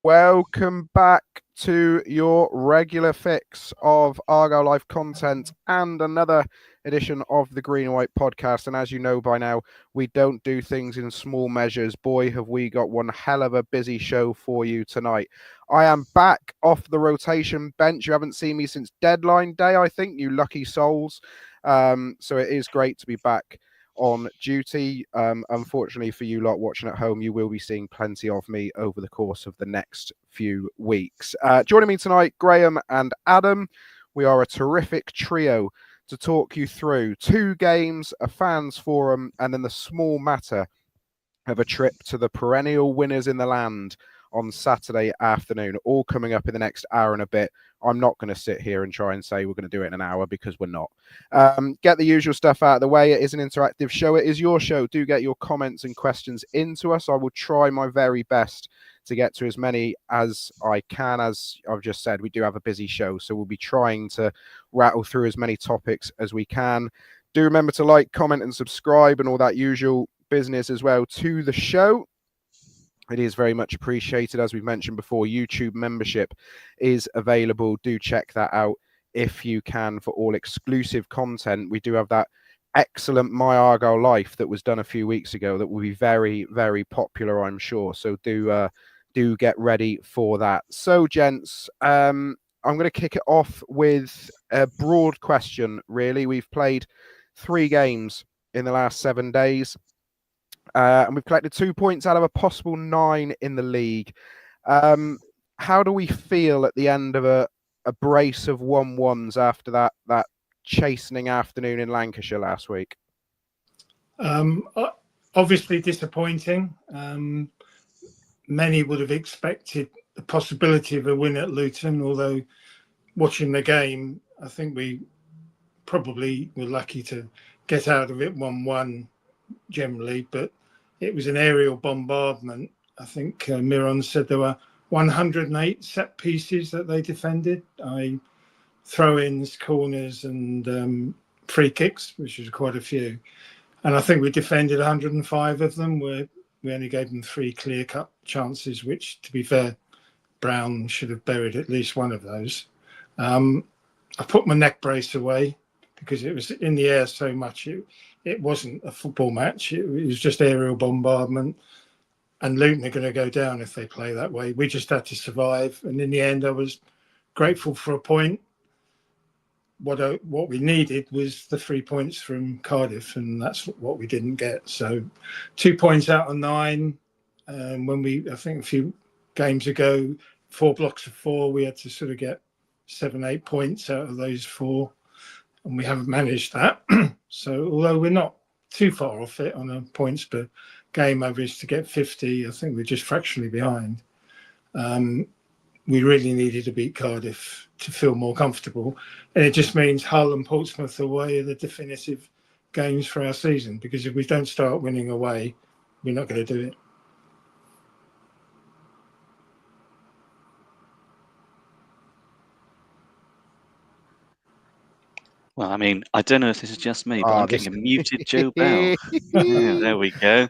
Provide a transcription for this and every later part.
Welcome back to your regular fix of Argyle Live content and another edition of the Green and White podcast. And as you know by now, we don't do things in small measures. Boy, have we got one hell of a busy show for you tonight. I am back off the rotation bench. You haven't seen me since deadline day, I think, you lucky souls. So it is great to be back on duty. Unfortunately for you lot watching at home, you will be seeing plenty of me over the course of the next few weeks. Joining me tonight, Graham and Adam. We are a terrific trio to talk you through 2 games, a fans forum, and then the small matter of a trip to the perennial winners in the land on Saturday afternoon, all coming up in the next hour and a bit. I'm not going to sit here and try and say we're going to do it in an hour because we're not. Get the usual stuff out of the way. It is an interactive show. It is your show. Do get your comments and questions into us. I will try my very best to get to as many as I can. As I've just said, we do have a busy show, so we'll be trying to rattle through as many topics as we can. Do remember to like, comment, and subscribe and all that usual business as well to the show. It is very much appreciated. As we've mentioned before, YouTube membership is available. Do check that out if you can for all exclusive content. We do have that excellent My Argyle Life that was done a few weeks ago that will be very, very popular, I'm sure. So do get ready for that. So, gents, I'm going to kick it off with a broad question, really. We've played 3 games in the last 7 days. And we've collected 2 points out of a possible 9 in the league. How do we feel at the end of a brace of 1-1s after that chastening afternoon in Lancashire last week? Obviously disappointing. Many would have expected the possibility of a win at Luton, although watching the game, I think we probably were lucky to get out of it 1-1 generally, but it was an aerial bombardment. I think Miron said there were 108 set pieces that they defended. Throw-ins, corners and free kicks, which was quite a few. And I think we defended 105 of them, where we only gave them 3 clear-cut chances, which, to be fair, Brown should have buried at least one of those. I put my neck brace away because it was in the air so much. It wasn't a football match. It was just aerial bombardment. And Luton are going to go down if they play that way. We just had to survive. And in the end, I was grateful for a point. What we needed was the 3 points from Cardiff, and that's what we didn't get. So 2 points out of 9. I think a few games ago, 4 blocks of 4, we had to sort of get 7-8 points out of those 4. And we haven't managed that. So although we're not too far off it on a points per game average to get 50, I think we're just fractionally behind. We really needed to beat Cardiff to feel more comfortable. And it just means Hull and Portsmouth away are the definitive games for our season, because if we don't start winning away, we're not going to do it. Well, I mean, I don't know if this is just me, but I'm getting a muted Joe Bell. Yeah, there we go.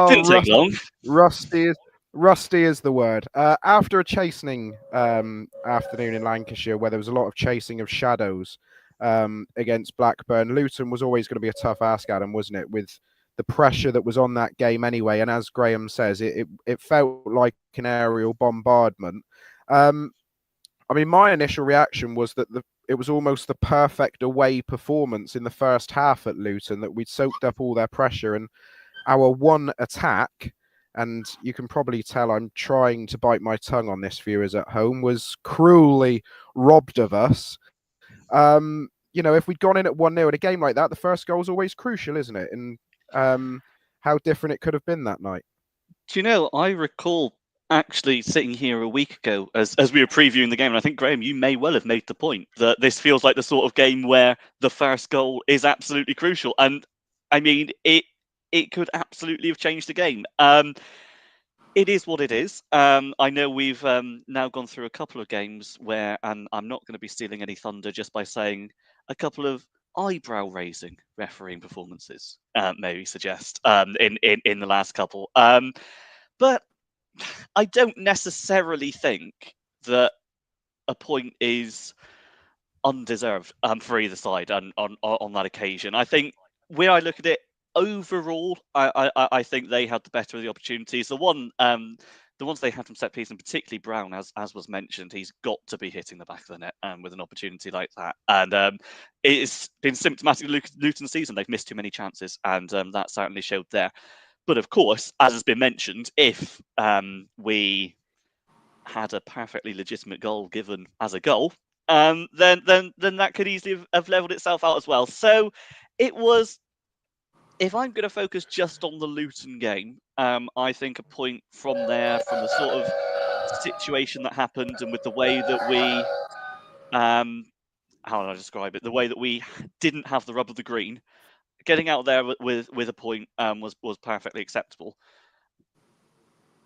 Didn't take long. Rusty is the word. After a chastening afternoon in Lancashire, where there was a lot of chasing of shadows against Blackburn, Luton was always going to be a tough ask, Adam, wasn't it? With the pressure that was on that game anyway. And as Graham says, it felt like an aerial bombardment. I mean, my initial reaction was that it was almost the perfect away performance in the first half at Luton, that we'd soaked up all their pressure, and our one attack, and you can probably tell I'm trying to bite my tongue on this, viewers at home, was cruelly robbed of us. If we'd gone in at 1-0 at a game like that, the first goal is always crucial, isn't it? And how different it could have been that night. Do you know, I recall actually sitting here a week ago as we were previewing the game, and I think, Graham, you may well have made the point that this feels like the sort of game where the first goal is absolutely crucial. And I mean, it could absolutely have changed the game. It is what it is. I know we've now gone through a couple of games where, and I'm not going to be stealing any thunder just by saying a couple of eyebrow-raising refereeing performances, maybe suggest, in the last couple. But I don't necessarily think that a point is undeserved for either side on that occasion. I think when I look at it overall, I think they had the better of the opportunities. The ones they had from set piece, and particularly Brown, as was mentioned, he's got to be hitting the back of the net with an opportunity like that. And it's been symptomatic of Luton season. They've missed too many chances, and that certainly showed there. But of course, as has been mentioned, if we had a perfectly legitimate goal given as a goal, then that could easily have leveled itself out as well. So it was. If I'm going to focus just on the Luton game, I think a point from there, from the sort of situation that happened, and with the way that we, how do I describe it? The way that we didn't have the rub of the green, getting out there with a point was perfectly acceptable.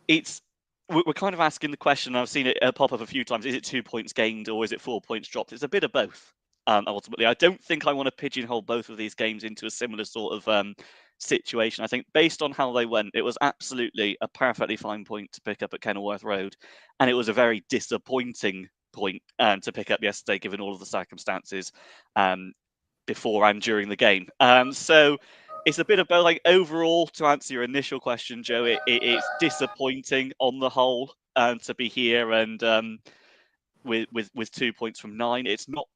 We're kind of asking the question, I've seen it pop up a few times, is it 2 points gained or is it 4 points dropped? It's a bit of both, ultimately. I don't think I want to pigeonhole both of these games into a similar sort of situation. I think based on how they went, it was absolutely a perfectly fine point to pick up at Kenilworth Road, and it was a very disappointing point to pick up yesterday, given all of the circumstances before and during the game. So it's a bit of both. Like, overall, to answer your initial question, Joe, it's disappointing on the whole to be here and with 2 points from 9. It's not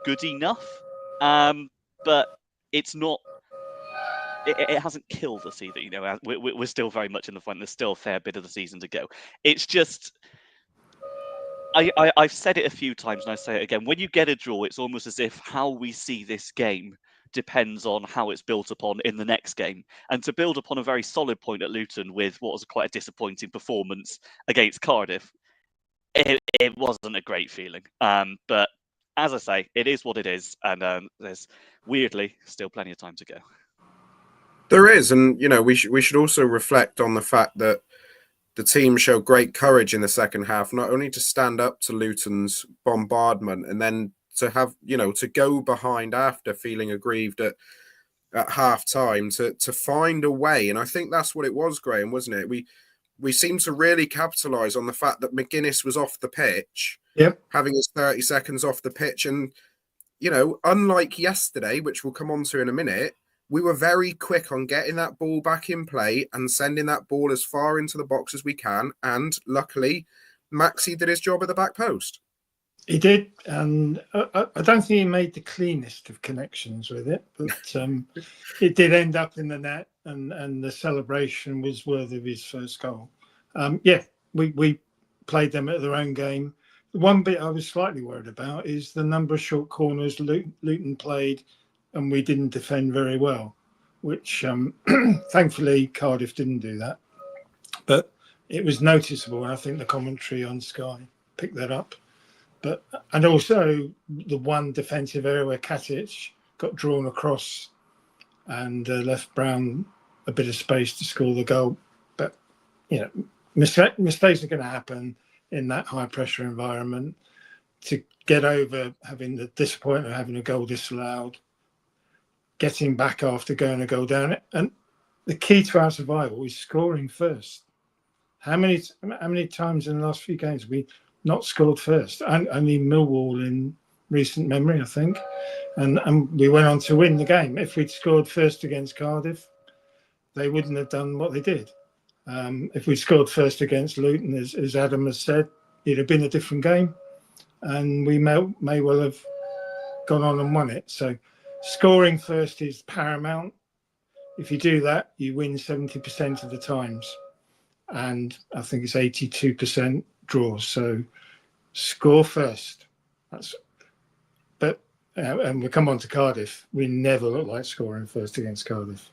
good enough, but it's not. It hasn't killed us either. You know, we're still very much in the front. There's still a fair bit of the season to go. It's just. I've said it a few times and I say it again. When you get a draw, it's almost as if how we see this game depends on how it's built upon in the next game. And to build upon a very solid point at Luton with what was quite a disappointing performance against Cardiff, it wasn't a great feeling. But as I say, it is what it is. And there's weirdly still plenty of time to go. There is. And, you know, we should also reflect on the fact that the team showed great courage in the second half, not only to stand up to Luton's bombardment and then to have, you know, to go behind after feeling aggrieved at half time to find a way. And I think that's what it was, Graham, wasn't it? We seemed to really capitalise on the fact that McGuinness was off the pitch, having his 30 seconds off the pitch. And, you know, unlike yesterday, which we'll come on to in a minute, we were very quick on getting that ball back in play and sending that ball as far into the box as we can. And luckily, Maxi did his job at the back post. He did. And I don't think he made the cleanest of connections with it, but it did end up in the net, and the celebration was worthy of his first goal. We played them at their own game. The one bit I was slightly worried about is the number of short corners Luton played, and we didn't defend very well, which thankfully Cardiff didn't do that. But it was noticeable, and I think the commentary on Sky picked that up. And also the one defensive area where Katic got drawn across and left Brown a bit of space to score the goal. But, you know, mistakes are going to happen in that high pressure environment. To get over having the disappointment of having a goal disallowed, getting back after going a goal down. And the key to our survival is scoring first. How many times in the last few games have we not scored first? Only Millwall in recent memory, I think. And we went on to win the game. If we'd scored first against Cardiff, they wouldn't have done what they did. If we'd scored first against Luton, as Adam has said, it'd have been a different game. And we may well have gone on and won it. So scoring first is paramount. If you do that, you win 70% of the times. And I think it's 82% draws. So score first. And we come on to Cardiff. We never look like scoring first against Cardiff.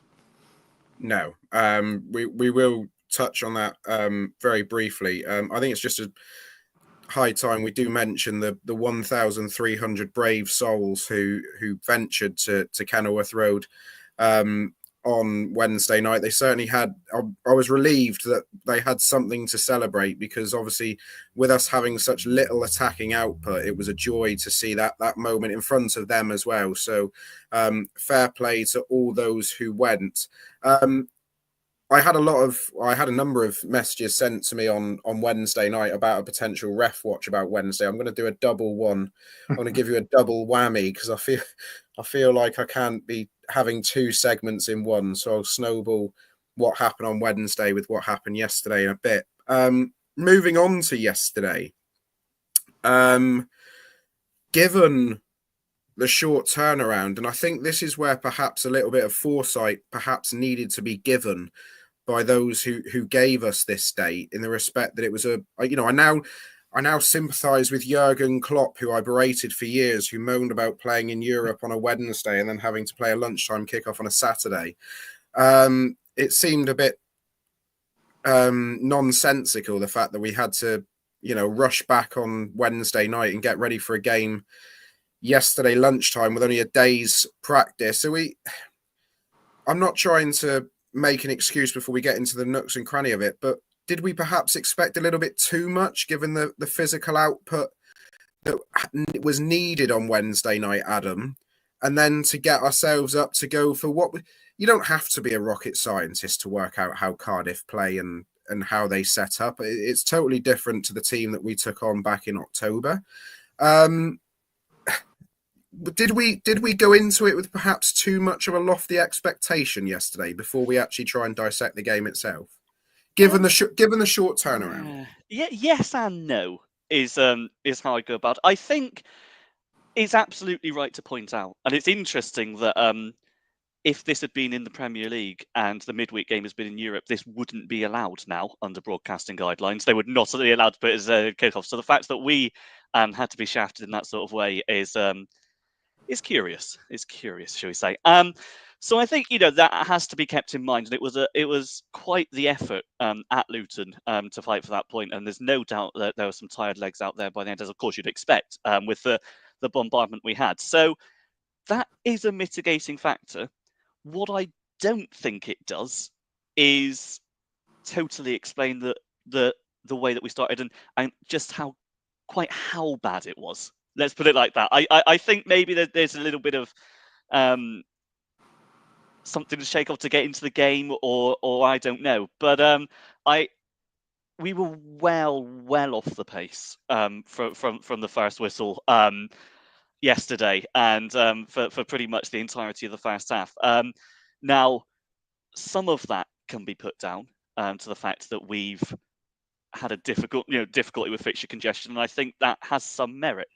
No. We will touch on that very briefly. I think it's just a high time we do mention the 1,300 brave souls who ventured to Kenilworth Road on Wednesday night. They certainly had. I was relieved that they had something to celebrate, because obviously with us having such little attacking output, it was a joy to see that moment in front of them as well. So fair play to all those who went. I had a number of messages sent to me on Wednesday night about a potential ref watch about Wednesday. I'm going to do a double one. I'm going to give you a double whammy because I feel like I can't be having two segments in one. So I'll snowball what happened on Wednesday with what happened yesterday in a bit. Moving on to yesterday, given the short turnaround, and I think this is where perhaps a little bit of foresight perhaps needed to be given by those who gave us this date, in the respect that it was I now sympathise with Jurgen Klopp, who I berated for years, who moaned about playing in Europe on a Wednesday and then having to play a lunchtime kickoff on a Saturday. It seemed a bit nonsensical, the fact that we had to, rush back on Wednesday night and get ready for a game yesterday lunchtime with only a day's practice. So I'm not trying to make an excuse before we get into the nooks and cranny of it, but did we perhaps expect a little bit too much given the physical output that was needed on Wednesday night, Adam? And then to get ourselves up to go for what you don't have to be a rocket scientist to work out how Cardiff play and how they set up. It's totally different to the team that we took on back in October. Did we go into it with perhaps too much of a lofty expectation yesterday before we actually try and dissect the game itself? Given the short turnaround. Yeah, yes and no is how I go about it. I think it's absolutely right to point out, and it's interesting that if this had been in the Premier League and the midweek game has been in Europe, this wouldn't be allowed now under broadcasting guidelines. They would not be allowed to put it as a kickoff. So the fact that we had to be shafted in that sort of way is curious. It's curious, shall we say? So I think that has to be kept in mind, and it was quite the effort at Luton to fight for that point. And there's no doubt that there were some tired legs out there by the end, as of course you'd expect with the bombardment we had. So that is a mitigating factor. What I don't think it does is totally explain the way that we started and just how bad it was. Let's put it like that. I think maybe there's a little bit of something to shake off to get into the game, or I don't know. But we were well off the pace from the first whistle yesterday, and for pretty much the entirety of the first half. Now, some of that can be put down to the fact that we've had a difficulty with fixture congestion, and I think that has some merit.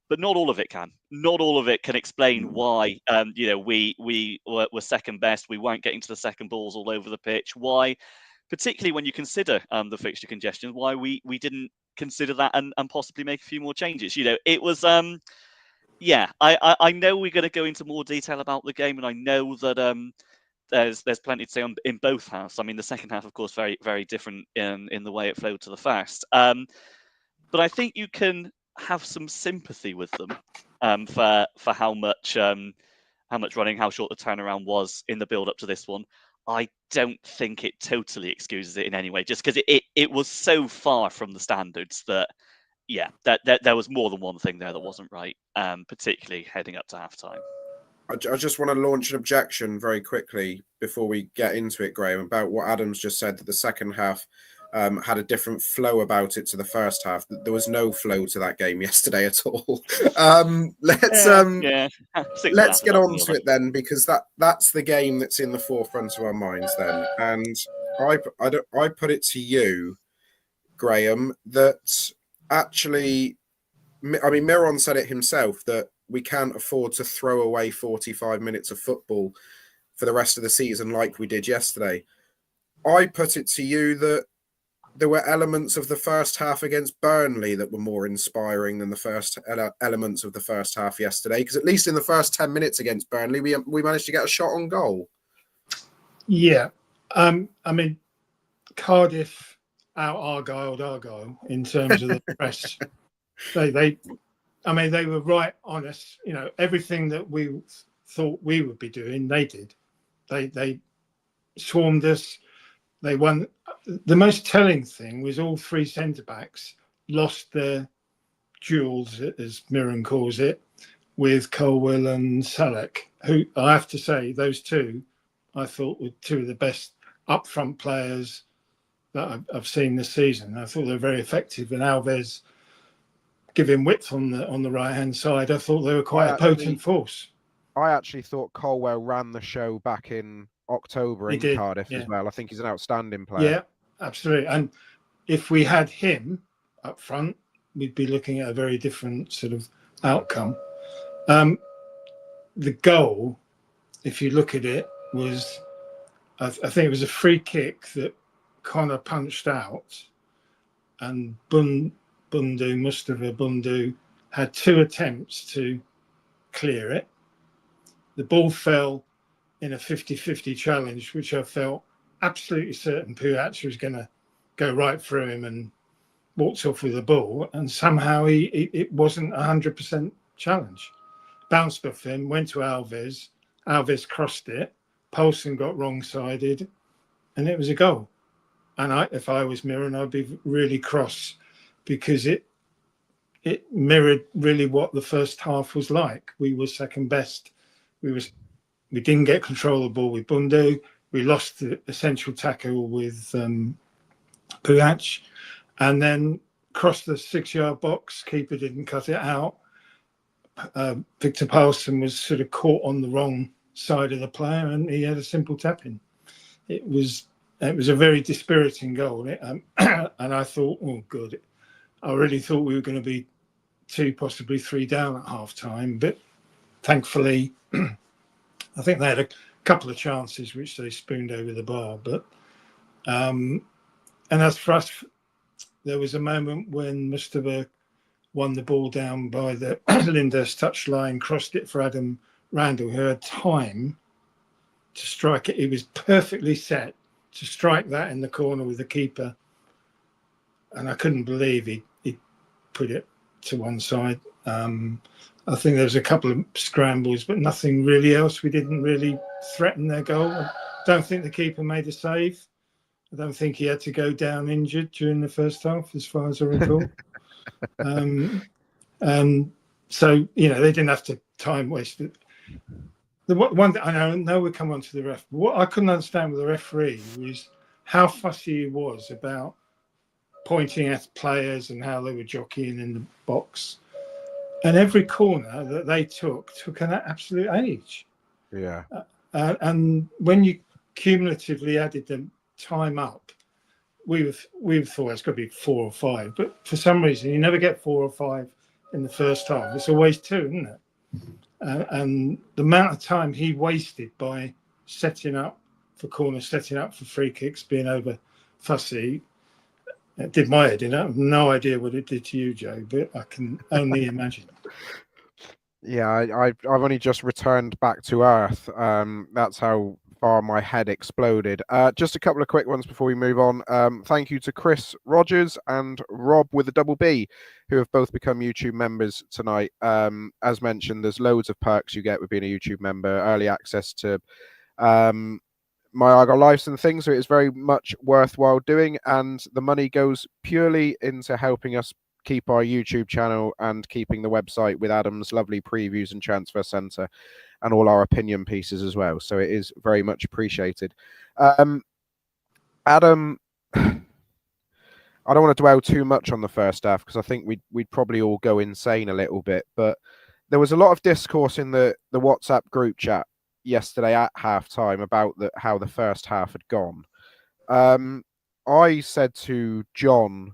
But not all of it can. Not all of it can explain why we were second best. We weren't getting to the second balls all over the pitch. Why, particularly when you consider the fixture congestion, why we didn't consider that and possibly make a few more changes. It was I know we're going to go into more detail about the game, and I know that there's plenty to say in both halves. I mean, the second half, of course, very very different in the way it flowed to the first. But I think you can have some sympathy with them for how much running, how short the turnaround was in the build up to this one. I don't think it totally excuses it in any way, just because it was so far from the standards that there was more than one thing there that wasn't right, particularly heading up to halftime. I just want to launch an objection very quickly before we get into it, Graham, about what Adam's just said, that the second half had a different flow about it to the first half. There was no flow to that game yesterday at all. Let's get on to it then, because that's the game that's in the forefront of our minds then. And I put it to you, Graham, that actually, I mean, Miron said it himself, that we can't afford to throw away 45 minutes of football for the rest of the season like we did yesterday. I put it to you that there were elements of the first half against Burnley that were more inspiring than the first elements of the first half yesterday, because at least in the first 10 minutes against Burnley, we managed to get a shot on goal. Yeah. I mean, Cardiff out-Argyle in terms of the press. They were right honest. Everything that we thought we would be doing, they did. They swarmed us. They won. The most telling thing was all three centre-backs lost their duels, as Miron calls it, with Colwell and Salek, who I have to say, those two, I thought were two of the best up-front players that I've seen this season. I thought they were very effective, and Alves giving width on the right-hand side. I thought they were quite a potent force. I actually thought Colwell ran the show back in October in Cardiff as well. I think he's an outstanding player. Yeah, absolutely. And if we had him up front, we'd be looking at a very different sort of outcome. The goal, if you look at it, was I think it was a free kick that Connor punched out, and Mustafa Bundu had 2 attempts to clear it. The ball fell in a 50-50 challenge, which I felt absolutely certain Puhac was going to go right through him, and walked off with the ball, and somehow it wasn't 100% challenge. Bounced off him, went to Alves. Alves crossed it. Poulsen got wrong-sided, and it was a goal. And if I was Mirren, I'd be really cross, because it mirrored really what the first half was like. We were second best. We didn't get control of the ball with Bundu. We lost the essential tackle with Puhac, and then crossed the 6-yard box. Keeper didn't cut it out. Victor Poulsen was sort of caught on the wrong side of the player, and he had a simple tap-in. It was a very dispiriting goal, and I thought, oh, good. I really thought we were going to be 2, possibly 3 down at half-time, but thankfully, I think they had a couple of chances which they spooned over the bar. But and as for us, there was a moment when Mustafa won the ball down by the Linders touchline, crossed it for Adam Randall, who had time to strike it. He was perfectly set to strike that in the corner with the keeper, and I couldn't believe he put it to one side. I think there was a couple of scrambles, but nothing really else. We didn't really threaten their goal. I don't think the keeper made a save. I don't think he had to go down injured during the first half, as far as I recall. And so, they didn't have to time waste it. The one that I know we come on to the ref. What I couldn't understand with the referee was how fussy he was about pointing at players and how they were jockeying in the box. And every corner that they took an absolute age. Yeah. And when you cumulatively added the time up, we've thought it's got to be 4 or 5. But for some reason, you never get 4 or 5 in the first half. It's always 2, isn't it? And the amount of time he wasted by setting up for corners, setting up for free kicks, being over fussy, it did my head in. I have no idea what it did to you, Joe, but I can only imagine. Yeah, I've only just returned back to Earth. That's how far my head exploded. Just a couple of quick ones before we move on. Thank you to Chris Rogers and Rob with a double B, who have both become YouTube members tonight. As mentioned, there's loads of perks you get with being a YouTube member, early access to my Argyle lives and things, so it's very much worthwhile doing, and the money goes purely into helping us keep our YouTube channel and keeping the website with Adam's lovely previews and transfer centre and all our opinion pieces as well. So it is very much appreciated. Adam, I don't want to dwell too much on the first half because I think we'd probably all go insane a little bit, but there was a lot of discourse in the WhatsApp group chat yesterday at halftime about how the first half had gone. I said to John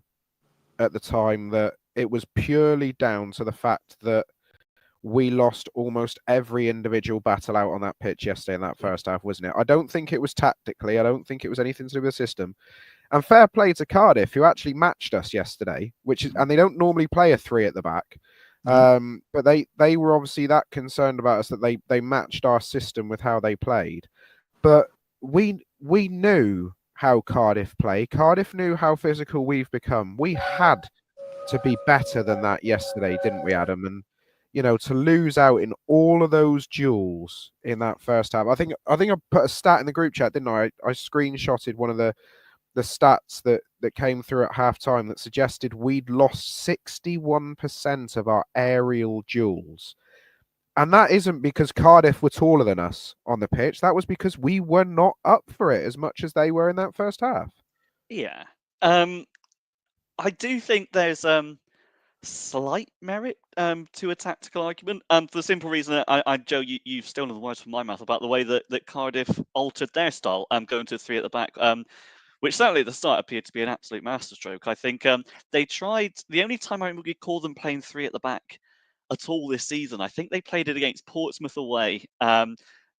at the time that it was purely down to the fact that we lost almost every individual battle out on that pitch yesterday in that first half, wasn't it? I don't think it was tactically. I don't think it was anything to do with the system. And fair play to Cardiff, who actually matched us yesterday, and they don't normally play a 3 at the back. But they were obviously that concerned about us that they matched our system with how they played. But we knew how Cardiff play. Cardiff knew how physical we've become. We had to be better than that yesterday, didn't we, Adam? And to lose out in all of those duels in that first half. I think I put a stat in the group chat, didn't I? I screenshotted one of the stats that came through at halftime that suggested we'd lost 61% of our aerial duels. And that isn't because Cardiff were taller than us on the pitch. That was because we were not up for it as much as they were in that first half. Yeah. I do think there's slight merit to a tactical argument. For the simple reason that Joe, you've stolen the words from my mouth about the way that Cardiff altered their style, going to 3 at the back, which certainly at the start appeared to be an absolute masterstroke. I think they tried, the only time I remember call them playing 3 at the back at all this season, I think they played it against Portsmouth away,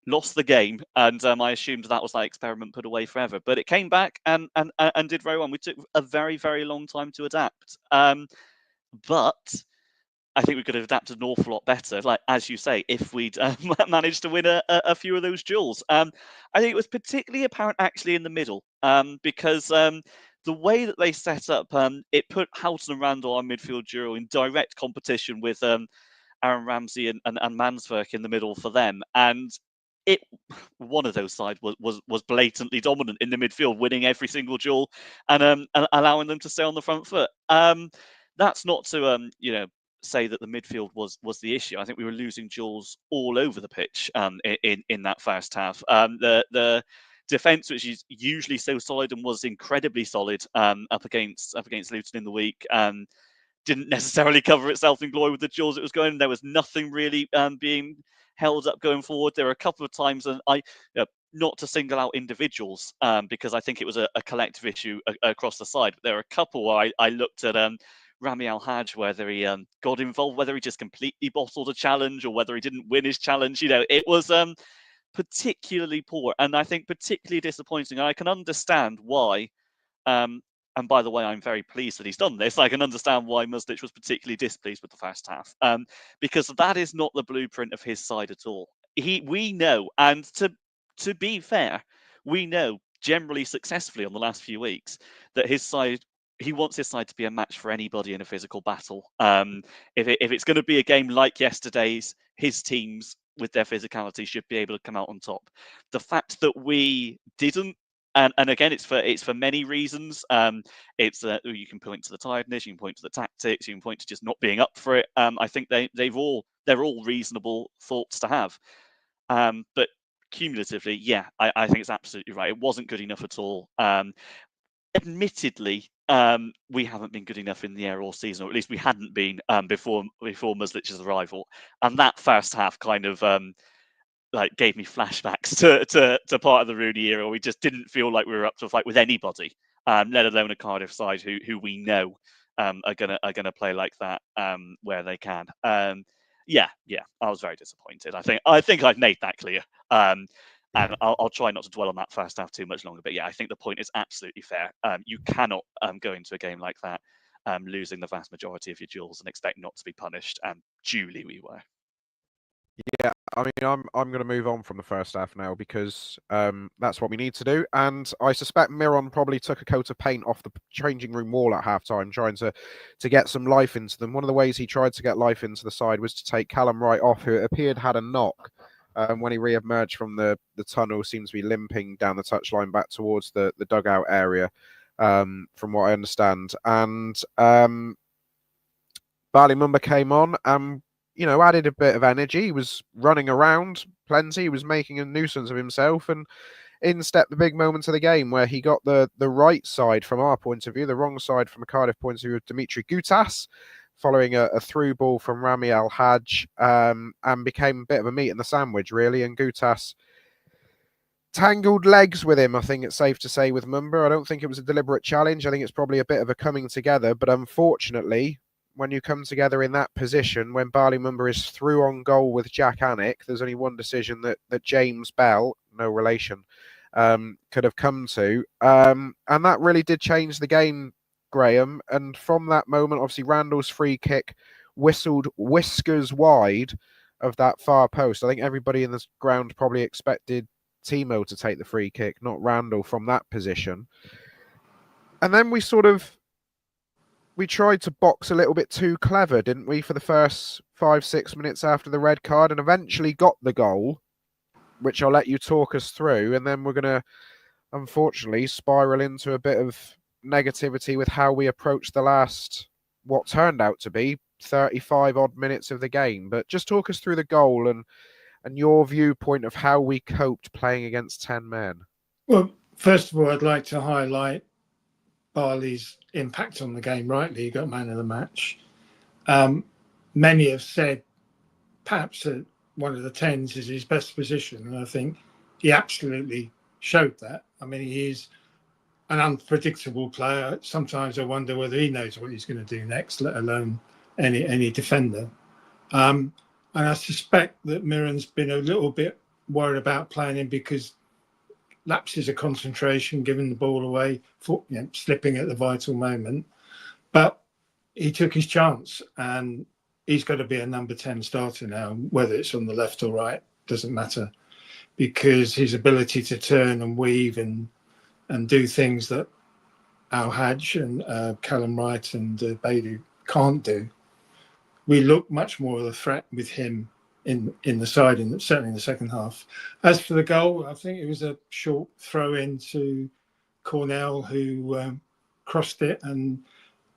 lost the game, and I assumed that was that experiment put away forever. But it came back and did very well. We took a very, very long time to adapt. But I think we could have adapted an awful lot better, like as you say, if we'd managed to win a few of those duels. I think it was particularly apparent actually in the middle, because the way that they set up, it put Houghton and Randall, our midfield duo, in direct competition with Aaron Ramsey and Mansverk in the middle for them, and it one of those sides was blatantly dominant in the midfield, winning every single duel and allowing them to stay on the front foot. That's not to say that the midfield was the issue. I think we were losing duels all over the pitch in that first half. The defense, which is usually so solid and was incredibly solid up against Luton in the week, didn't necessarily cover itself in glory with the duels it was going. There was nothing really being held up going forward. There were a couple of times, and not to single out individuals, because I think it was a collective issue across the side. But there were a couple where I looked at Rami Al-Hajj, whether he got involved, whether he just completely bottled a challenge or whether he didn't win his challenge. It was particularly poor, and I think particularly disappointing. I can understand why, and by the way, I'm very pleased that he's done this. I can understand why Muslich was particularly displeased with the first half, because that is not the blueprint of his side at all. We know, and to be fair, we know generally successfully on the last few weeks that his side, he wants his side to be a match for anybody in a physical battle. If it's going to be a game like yesterday's, his teams with their physicality should be able to come out on top. The fact that we didn't, and again, it's for many reasons. It's you can point to the tiredness, you can point to the tactics, you can point to just not being up for it. I think they're all reasonable thoughts to have. But cumulatively, yeah, I think it's absolutely right. It wasn't good enough at all. Admittedly, we haven't been good enough in the air all season, or at least we hadn't been before Muslich's arrival. And that first half kind of gave me flashbacks to part of the Rooney era. We just didn't feel like we were up to a fight with anybody, let alone a Cardiff side who we know are gonna play like that where they can. Yeah, I was very disappointed. I think I've made that clear. And I'll try not to dwell on that first half too much longer. But yeah, I think the point is absolutely fair. You cannot go into a game like that losing the vast majority of your duels and expect not to be punished. And duly we were. Yeah, I mean, I'm going to move on from the first half now because that's what we need to do. And I suspect Miron probably took a coat of paint off the changing room wall at halftime, trying to get some life into them. One of the ways he tried to get life into the side was to take Callum Wright off, who it appeared had a knock. When he re-emerged from the tunnel, seems to be limping down the touchline back towards the dugout area, from what I understand. And Bali Mumba came on and added a bit of energy. He was running around plenty. He was making a nuisance of himself. And in stepped the big moments of the game where he got the right side from our point of view, the wrong side from a Cardiff point of view of Dimitri Gutas, following a through ball from Rami Al-Hajj, and became a bit of a meat in the sandwich, really. And Gutas tangled legs with him, I think it's safe to say, with Mumba. I don't think it was a deliberate challenge. I think it's probably a bit of a coming together. But unfortunately, when you come together in that position, when Bali Mumba is through on goal with Jack Annick, there's only one decision that James Bell, no relation, could have come to. And that really did change the game, Graham. And from that moment, obviously, Randall's free kick whistled whiskers wide of that far post. I think everybody in the ground probably expected Timo to take the free kick, not Randall, from that position. And then we tried to box a little bit too clever, didn't we, for the first 5-6 minutes after the red card, and eventually got the goal, which I'll let you talk us through. And then we're going to, unfortunately, spiral into a bit of negativity with how we approached the last what turned out to be 35 odd minutes of the game. But just talk us through the goal and your viewpoint of how we coped playing against 10 men. Well, first of all, I'd like to highlight Barley's impact on the game. Rightly, he got man of the match. Many have said perhaps that one of the 10s is his best position, and I think he absolutely showed that. I mean, he is an unpredictable player. Sometimes I wonder whether he knows what he's going to do next, let alone any defender. And I suspect that Mirren's been a little bit worried about playing him because lapses of concentration, giving the ball away, slipping at the vital moment. But he took his chance, and he's got to be a number 10 starter now, whether it's on the left or right, doesn't matter, because his ability to turn and weave and do things that Al Hadj and Callum Wright and Bailey can't do. We look much more of a threat with him in the side, certainly in the second half. As for the goal, I think it was a short throw in to Cornell, who crossed it, and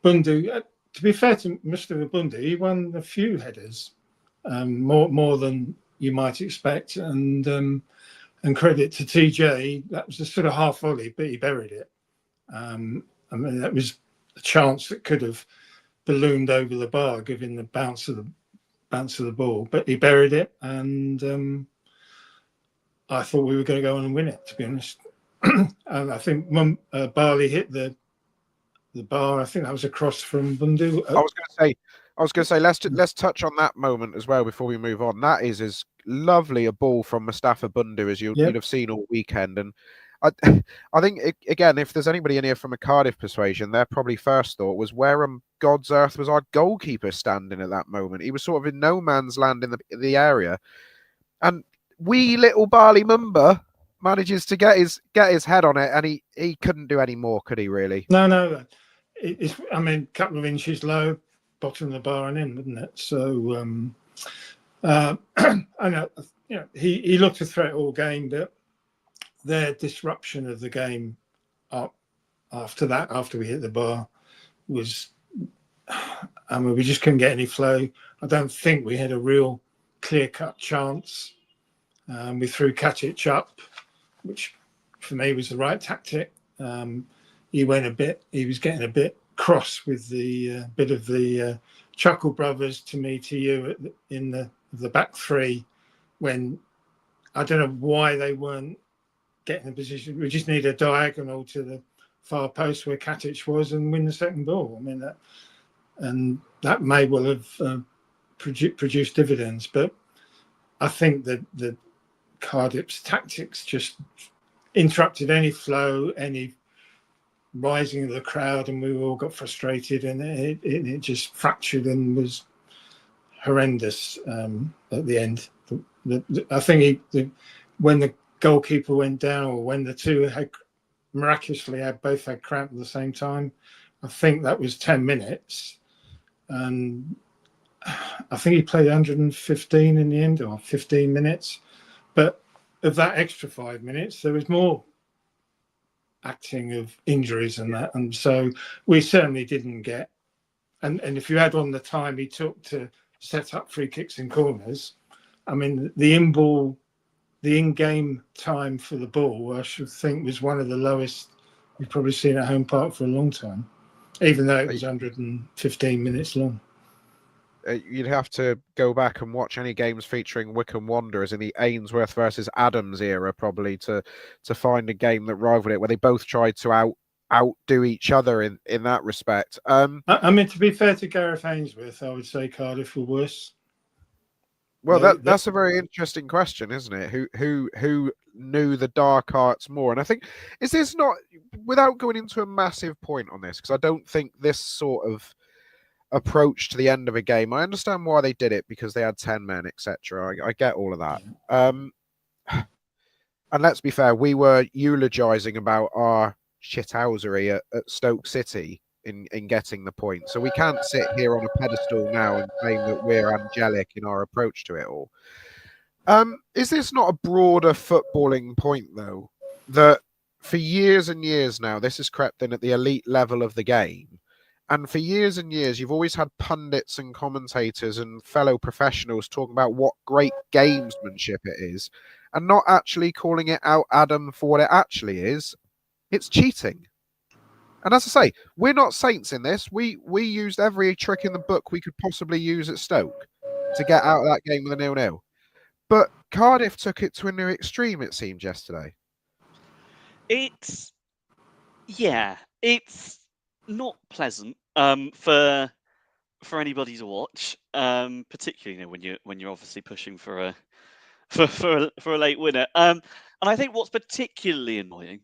Bundu. To be fair to Mr. Bundu, he won a few headers, more than you might expect, and credit to TJ. That was a sort of half volley, but he buried it. I mean, that was a chance that could have ballooned over the bar, given the bounce of the ball, but he buried it, and I thought we were going to go on and win it, to be honest. And I think Barley hit the bar. I think that was a cross from Bundu. I was going to say, let's touch on that moment as well before we move on. That is as lovely a ball from Mustafa Bundu as you'd have seen all weekend. And I think, again, if there's anybody in here from a Cardiff persuasion, their probably first thought was, where on God's earth was our goalkeeper standing at that moment? He was sort of in no man's land in the area. And wee little Barley Mumba manages to get his head on it, and he couldn't do any more, could he, really? No. It's, I mean, a couple of inches low, bottom of the bar and in, wouldn't it? So, I know, he looked a threat all game, but their disruption of the game after we hit the bar was, I mean, we just couldn't get any flow. I don't think we had a real clear-cut chance. We threw Katic up, which for me was the right tactic. He was getting a bit cross with the bit of the Chuckle Brothers to me, to you in the back three, when I don't know why they weren't getting a position. We just need a diagonal to the far post where Katic was and win the second ball. I mean, that may well have produced dividends, but I think that the Cardiff's tactics just interrupted any flow, any rising of the crowd, and we all got frustrated, and it just fractured and was horrendous at the end. I think when the goalkeeper went down, or when the two had both had cramp at the same time, I think that was 10 minutes, and I think he played 115 in the end, or 15 minutes. But of that extra 5 minutes, there was more acting of injuries and that, and so we certainly didn't get. And if you add on the time he took to set up free kicks and corners, I mean, the in-game time for the ball, I should think, was one of the lowest we've probably seen at home park for a long time, even though it was 115 minutes long. You'd have to go back and watch any games featuring Wycombe Wanderers in the Ainsworth versus Adams era, probably, to find a game that rivaled it, where they both tried to outdo each other in that respect. I mean, to be fair to Gareth Ainsworth, I would say Cardiff were worse. Well, that's a very interesting question, isn't it? Who knew the dark arts more? And I think, is this not, without going into a massive point on this, because I don't think this sort of approach to the end of a game, I understand why they did it, because they had 10 men, etc. I get all of that. And let's be fair, we were eulogizing about our shithousery at Stoke City in getting the point. So we can't sit here on a pedestal now and claim that we're angelic in our approach to it all. Is this not a broader footballing point, though, that for years and years now, this has crept in at the elite level of the game, And for years and years, you've always had pundits and commentators and fellow professionals talking about what great gamesmanship it is, and not actually calling it out, Adam, for what it actually is. It's cheating. And as I say, we're not saints in this. We used every trick in the book we could possibly use at Stoke to get out of that game with a 0-0. But Cardiff took it to a new extreme, it seemed, yesterday. It's not pleasant for anybody to watch, particularly when you're obviously pushing for a for a late winner. And I think what's particularly annoying,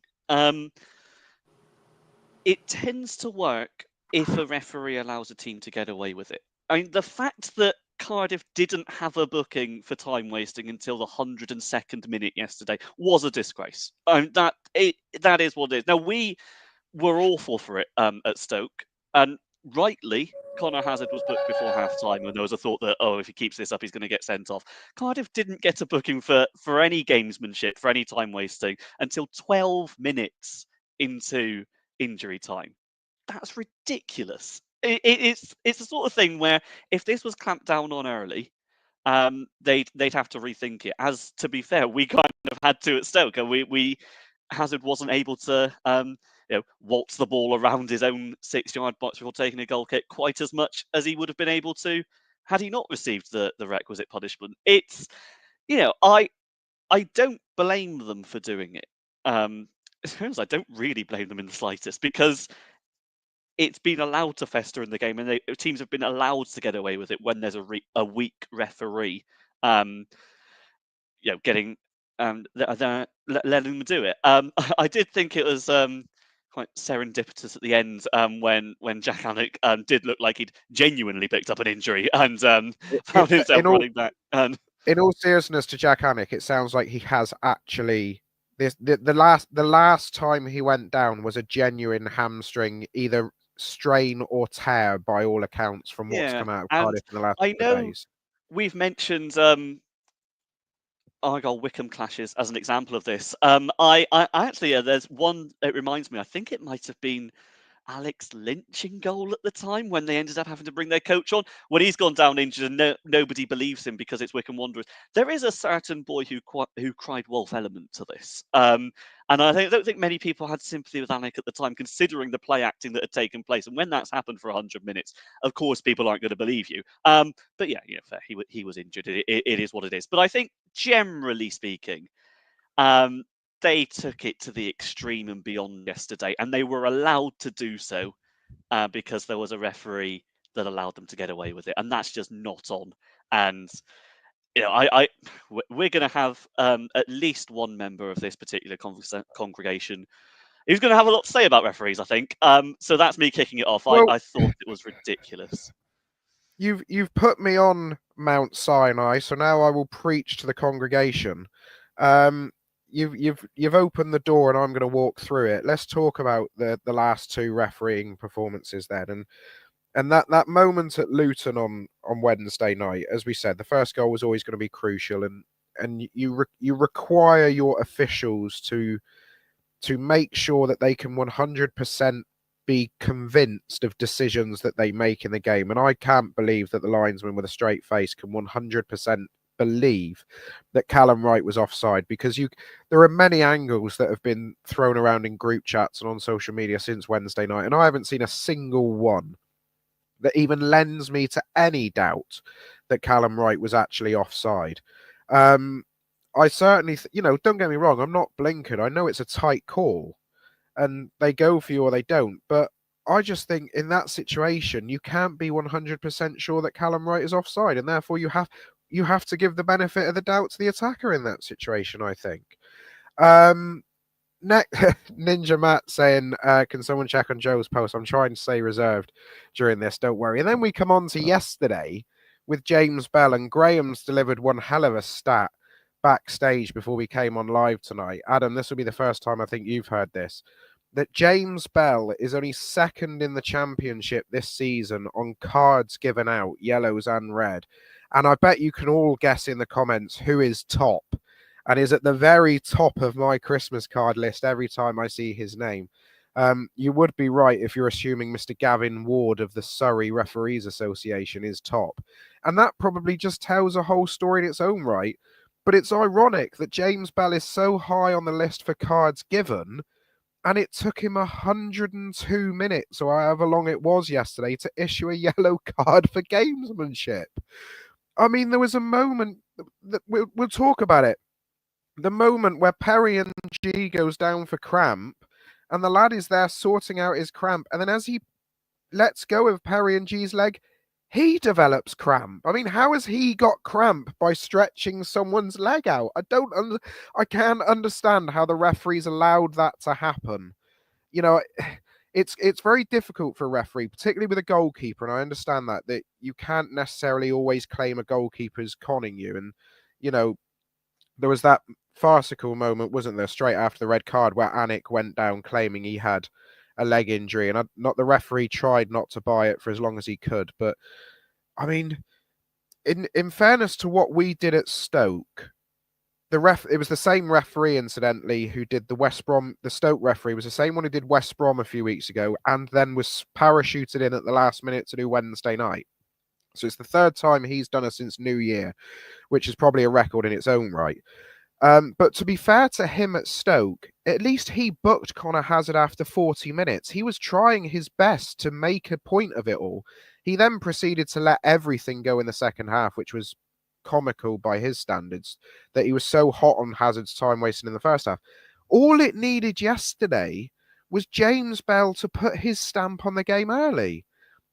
it tends to work if a referee allows a team to get away with it. I mean, the fact that Cardiff didn't have a booking for time wasting until the 102nd minute yesterday was a disgrace. That is what it is. Now, we were awful for it at Stoke, and rightly, Connor Hazard was booked before half-time, and there was a thought that, if he keeps this up, he's going to get sent off. Cardiff didn't get a booking for any gamesmanship, for any time wasting, until 12 minutes into injury time. That's ridiculous. It's the sort of thing where if this was clamped down on early, they'd have to rethink it. As to be fair, we kind of had to at Stoke, and we Hazard wasn't able to waltz the ball around his own 6-yard box before taking a goal kick quite as much as he would have been able to had he not received the requisite punishment. It's I don't blame them for doing it. I don't really blame them in the slightest, because it's been allowed to fester in the game, and teams have been allowed to get away with it when there's a weak referee, getting letting them do it. I did think it was quite serendipitous at the end when Jack Hannock did look like he'd genuinely picked up an injury and found himself running back. In all seriousness to Jack Hannock, it sounds like he has actually. The last time he went down was a genuine hamstring, either strain or tear, by all accounts, from what's come out of Cardiff in the last couple of days. We've mentioned Argyle Wycombe clashes as an example of this. I actually, there's one. It reminds me. I think it might have been Alex Lynch in goal at the time when they ended up having to bring their coach on. When he's gone down injured and nobody believes him because it's Wycombe Wanderers. There is a certain boy who cried wolf element to this. And I don't think many people had sympathy with Alec at the time, considering the play acting that had taken place. And when that's happened for 100 minutes, of course, people aren't going to believe you. But yeah, fair. He was injured. It is what it is. But I think, generally speaking, they took it to the extreme and beyond yesterday, and they were allowed to do so because there was a referee that allowed them to get away with it, and that's just not on. And we're going to have at least one member of this particular congregation who's going to have a lot to say about referees, I think. So that's me kicking it off. Well, I thought it was ridiculous. You've put me on Mount Sinai, so now I will preach to the congregation. You've opened the door, and I'm going to walk through it. Let's talk about the last two refereeing performances then, and that moment at Luton on Wednesday night. As we said, the first goal was always going to be crucial, and you require your officials to make sure that they can 100% be convinced of decisions that they make in the game. And I can't believe that the linesman with a straight face can 100% believe that Callum Wright was offside, because there are many angles that have been thrown around in group chats and on social media since Wednesday night, and I haven't seen a single one that even lends me to any doubt that Callum Wright was actually offside. I certainly, don't get me wrong, I'm not blinkered. I know it's a tight call and they go for you or they don't, but I just think in that situation, you can't be 100% sure that Callum Wright is offside, and therefore you have to give the benefit of the doubt to the attacker in that situation, I think. Ninja Matt saying, can someone check on Joe's post? I'm trying to stay reserved during this, don't worry. And then we come on to yesterday with James Bell, and Graham's delivered one hell of a stat backstage before we came on live tonight. Adam, this will be the first time I think you've heard this, that James Bell is only second in the championship this season on cards given out, yellows and red. And I bet you can all guess in the comments who is top and is at the very top of my Christmas card list every time I see his name. You would be right if you're assuming Mr. Gavin Ward of the Surrey Referees Association is top. And that probably just tells a whole story in its own right. But it's ironic that James Bell is so high on the list for cards given, and it took him 102 minutes, or however long it was yesterday, to issue a yellow card for gamesmanship. I mean, there was a moment that we'll talk about it. The moment where Perry and G goes down for cramp, and the lad is there sorting out his cramp, and then as he lets go of Perry and G's leg, he develops cramp. I mean, how has he got cramp by stretching someone's leg out? I can't understand how the referees allowed that to happen. You know, it's very difficult for a referee, particularly with a goalkeeper, and I understand that you can't necessarily always claim a goalkeeper's conning you. And, you know, there was that farcical moment, wasn't there, straight after the red card where Anik went down claiming he had a leg injury, and the referee tried not to buy it for as long as he could. But I mean, in fairness to what we did at Stoke, it was the same referee, incidentally, who did the Stoke referee was the same one who did West Brom a few weeks ago, and then was parachuted in at the last minute to do Wednesday night. So it's the third time he's done it since New Year, which is probably a record in its own right. But to be fair to him at Stoke, at least he booked Connor Hazard after 40 minutes. He was trying his best to make a point of it all. He then proceeded to let everything go in the second half, which was comical by his standards, that he was so hot on Hazard's time wasting in the first half. All it needed yesterday was James Bell to put his stamp on the game early,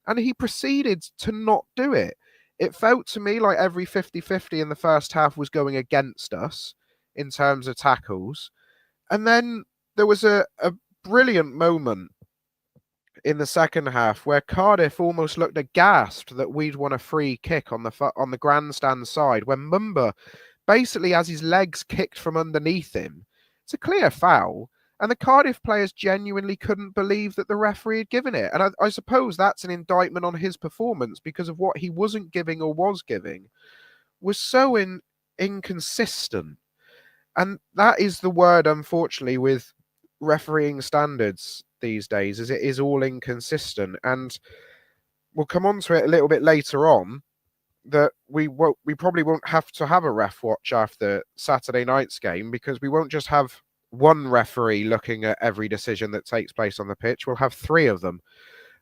and he proceeded to not do it. It felt to me like every 50-50 in the first half was going against us in terms of tackles. And then there was a brilliant moment in the second half where Cardiff almost looked aghast that we'd won a free kick on the grandstand side, when Mumba basically has his legs kicked from underneath him. It's a clear foul, and the Cardiff players genuinely couldn't believe that the referee had given it. And I suppose that's an indictment on his performance, because of what he wasn't giving or was giving was so inconsistent. And that is the word, unfortunately, with refereeing standards these days, is it is all inconsistent. And we'll come on to it a little bit later on, that we probably won't have to have a ref watch after Saturday night's game, because we won't just have one referee looking at every decision that takes place on the pitch. We'll have three of them,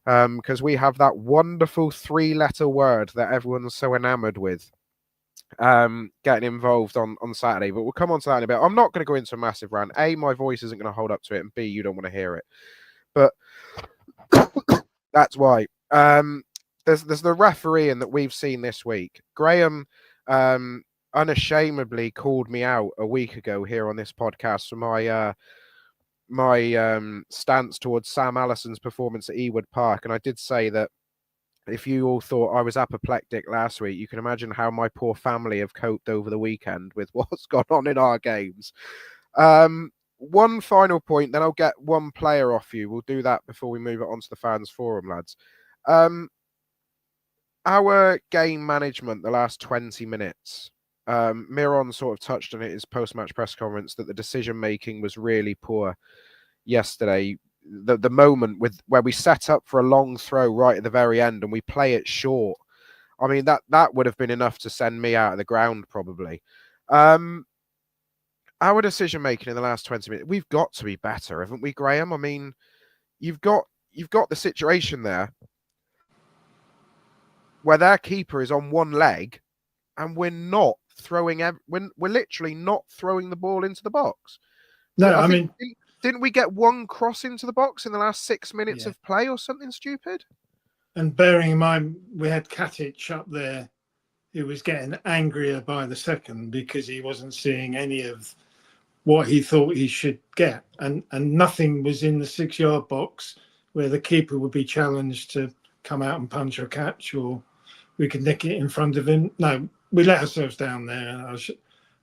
because we have that wonderful three-letter word that everyone's so enamored with getting involved on Saturday. But we'll come on to that in a bit. I'm not going to go into a massive rant. A, my voice isn't going to hold up to it, and B, you don't want to hear it. But that's why. There's the refereeing that we've seen this week. Graham unashamedly called me out a week ago here on this podcast for my stance towards Sam Allison's performance at Ewood Park, and I did say that if you all thought I was apoplectic last week, you can imagine how my poor family have coped over the weekend with what's gone on in our games. One final point, then I'll get one player off you. We'll do that before we move it on to the fans forum, lads. Our game management the last 20 minutes. Miron sort of touched on it in his post-match press conference, that the decision-making was really poor yesterday. The moment where we set up for a long throw right at the very end and we play it short. I mean, that would have been enough to send me out of the ground, probably. Our decision making in the last 20 minutes, we've got to be better, haven't we, Graham? I mean, you've got the situation there where their keeper is on one leg and we're not throwing, we're literally not throwing the ball into the box. No, I mean, didn't we get one cross into the box in the last 6 minutes of play or something stupid? And bearing in mind, we had Katic up there who was getting angrier by the second because he wasn't seeing any of what he thought he should get. And nothing was in the 6-yard box where the keeper would be challenged to come out and punch or catch, or we could nick it in front of him. No, we let ourselves down there. And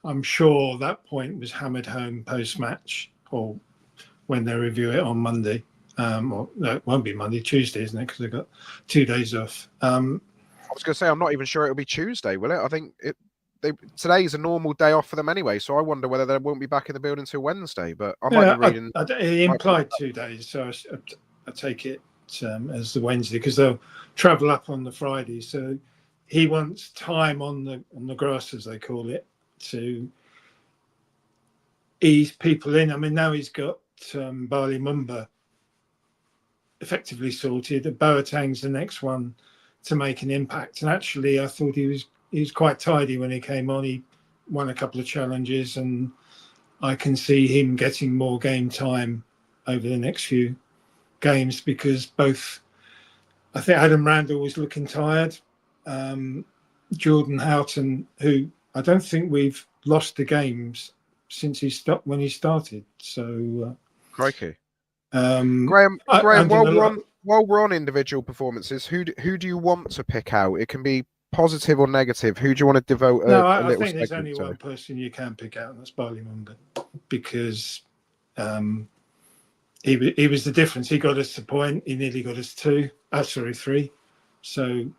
I'm sure that point was hammered home post-match, or when they review it on Monday. Or no, it won't be Monday, Tuesday, isn't it? Because they've got 2 days off. I was going to say, I'm not even sure it'll be Tuesday, will it? I think today's a normal day off for them anyway, so I wonder whether they won't be back in the building until Wednesday. But I might be reading. He implied 2 days, so I take it as the Wednesday because they'll travel up on the Friday. So he wants time on the grass, as they call it, to ease people in. I mean, now he's got Bali Mumba effectively sorted. Boateng's the next one to make an impact. And actually, I thought he was quite tidy when he came on. He won a couple of challenges, and I can see him getting more game time over the next few games because I think Adam Randall was looking tired. Jordan Houghton, who I don't think we've lost the games since he stopped when he started. So, crikey. Graham, while we're on individual performances, who do you want to pick out? It can be positive or negative. Who do you want to devote a little think there's only to? one person you can pick out, and that's Bali Mumba, because he was the difference. He got us to point. He nearly got us 3. So,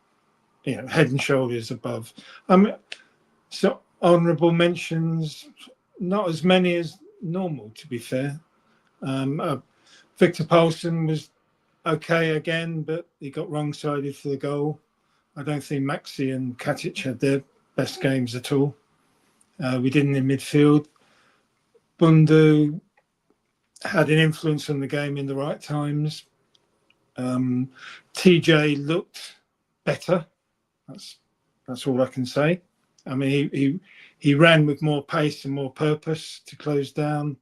head and shoulders above. So honourable mentions, not as many as normal, to be fair. Victor Poulsen was okay again, but he got wrong-sided for the goal. I don't think Maxi and Katic had their best games at all. We didn't in midfield. Bundu had an influence on the game in the right times. TJ looked better. That's all I can say. I mean, he ran with more pace and more purpose to close down.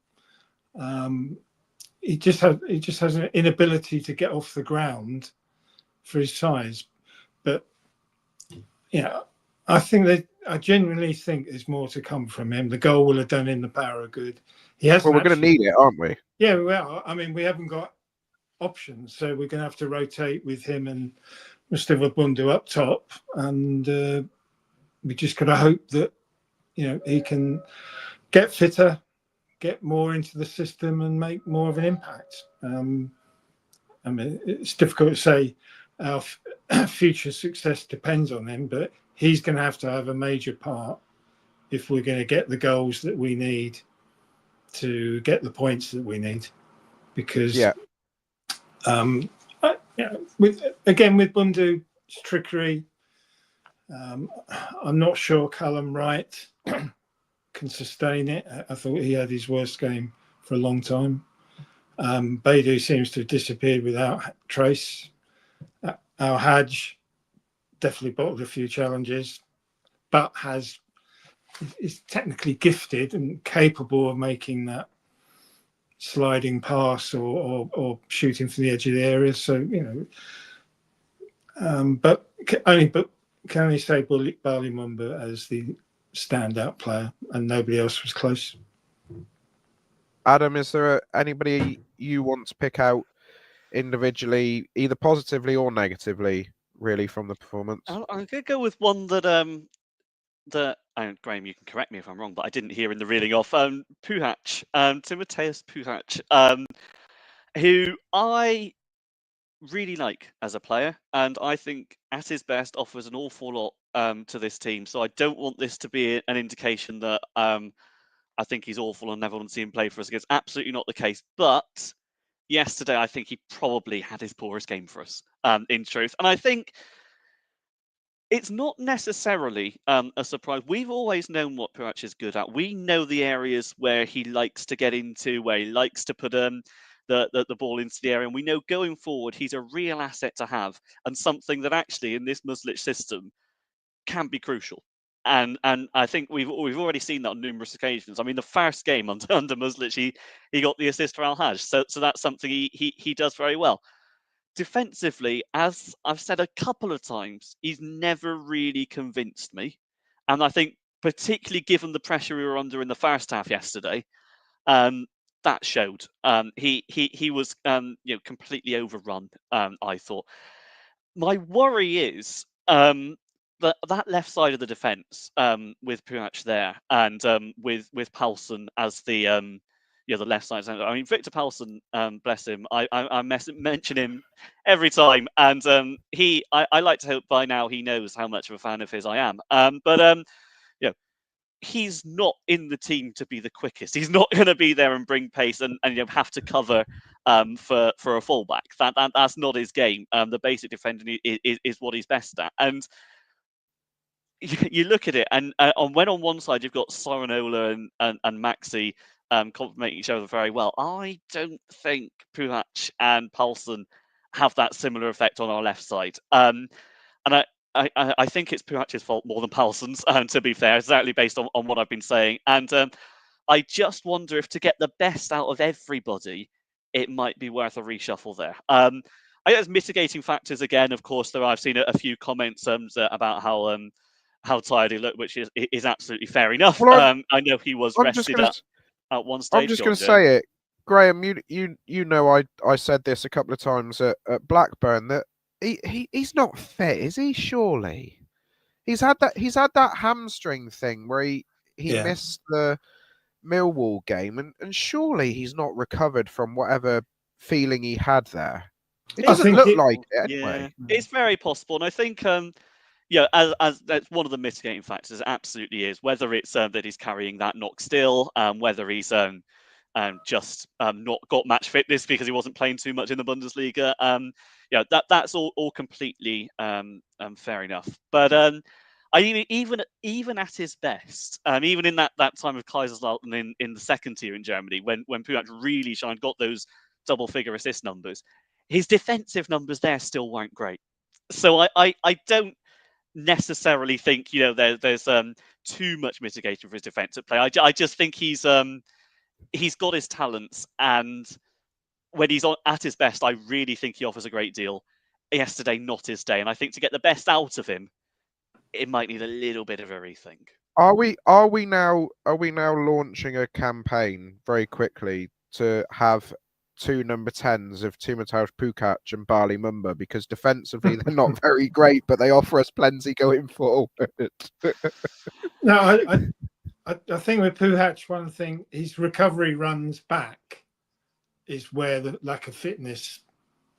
He just has an inability to get off the ground for his size. But I genuinely think there's more to come from him. The goal will have done him the power of good. We're going to need it, aren't we? Yeah, well, I mean, we haven't got options, so we're going to have to rotate with him and Mustafa Bundu up top, and we just got to hope that he can get fitter, get more into the system, and make more of an impact. I mean, it's difficult to say our future success depends on him, but he's going to have a major part if we're going to get the goals that we need to get the points that we need. Because, with Bundu's trickery, I'm not sure Callum Wright can sustain it. I thought he had his worst game for a long time. Beidou seems to have disappeared without trace. Al Hajj definitely bottled a few challenges, but is technically gifted and capable of making that sliding pass or shooting from the edge of the area. So but can only say Bali Mumba as the standout player, and nobody else was close. Adam, is there anybody you want to pick out individually, either positively or negatively, really, from the performance? I'm going to go with one that Graham, you can correct me if I'm wrong, but I didn't hear in the reading off. Puhac, Timotheus Puhac, who I really like as a player, and I think at his best offers an awful lot to this team. So I don't want this to be an indication that I think he's awful and never want to see him play for us again. It's absolutely not the case. But yesterday, I think he probably had his poorest game for us, in truth. And I think it's not necessarily a surprise. We've always known what Puhac is good at. We know the areas where he likes to get into, where he likes to put the ball into the area. And we know going forward, he's a real asset to have, and something that actually in this Muslic system can be crucial. And I think we've already seen that on numerous occasions. I mean, the first game under Muslic, he got the assist for Al Hajj. So that's something he does very well. Defensively, as I've said a couple of times, he's never really convinced me. And I think particularly given the pressure we were under in the first half yesterday, that showed. He was completely overrun, I thought. My worry is that left side of the defence with Puhac there and with Poulsen as the left side. I mean, Victor Poulsen, bless him. I mention him every time, and I like to hope by now he knows how much of a fan of his I am. he's not in the team to be the quickest. He's not going to be there and bring pace and have to cover for a fullback. That's not his game. The basic defending is what he's best at. And you look at it, and when on one side you've got Sorinola and Maxi complementing each other very well, I don't think Puhac and Paulson have that similar effect on our left side. And I think it's Puhac's fault more than Paulson's, to be fair, exactly based on what I've been saying. And I just wonder if to get the best out of everybody, it might be worth a reshuffle there. I think there's mitigating factors again. Of course, I've seen a few comments about how tired he looked, which is absolutely fair enough. Well, I know he was rested at one stage. I'm just going to say it, Graham. You know, I said this a couple of times at Blackburn that he's not fit, is he? Surely he's had that hamstring thing where he missed the Millwall game, and surely he's not recovered from whatever feeling he had there. It doesn't look like it anyway. Yeah, it's very possible, and I think as that's one of the mitigating factors. It absolutely is. Whether it's that he's carrying that knock still, whether he's just not got match fitness because he wasn't playing too much in the Bundesliga. That's all completely fair enough. But I mean, even at his best, even in that time of Kaiserslautern in the second tier in Germany, when Puhac really shined, got those double figure assist numbers, his defensive numbers there still weren't great. So I don't necessarily think there's too much mitigation for his defensive play. I just think he's got his talents, and when he's at his best, I really think he offers a great deal. Yesterday, not his day, and I think to get the best out of him, it might need a little bit of a rethink. Are we now launching a campaign very quickly to have two number 10s of Timotej Pukac and Bali Mumba, because defensively they're not very great, but they offer us plenty going forward. No, I think with Puhac, one thing, his recovery runs back is where the lack of fitness,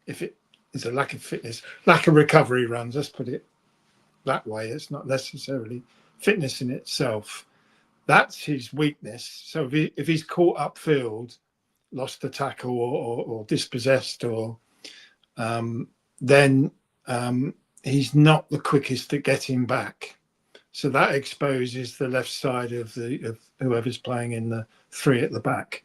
if it is a lack of fitness, lack of recovery runs, let's put it that way. It's not necessarily fitness in itself. That's his weakness. So if he's caught upfield, lost the tackle or dispossessed, or then he's not the quickest at getting back. So that exposes the left side of whoever's playing in the three at the back.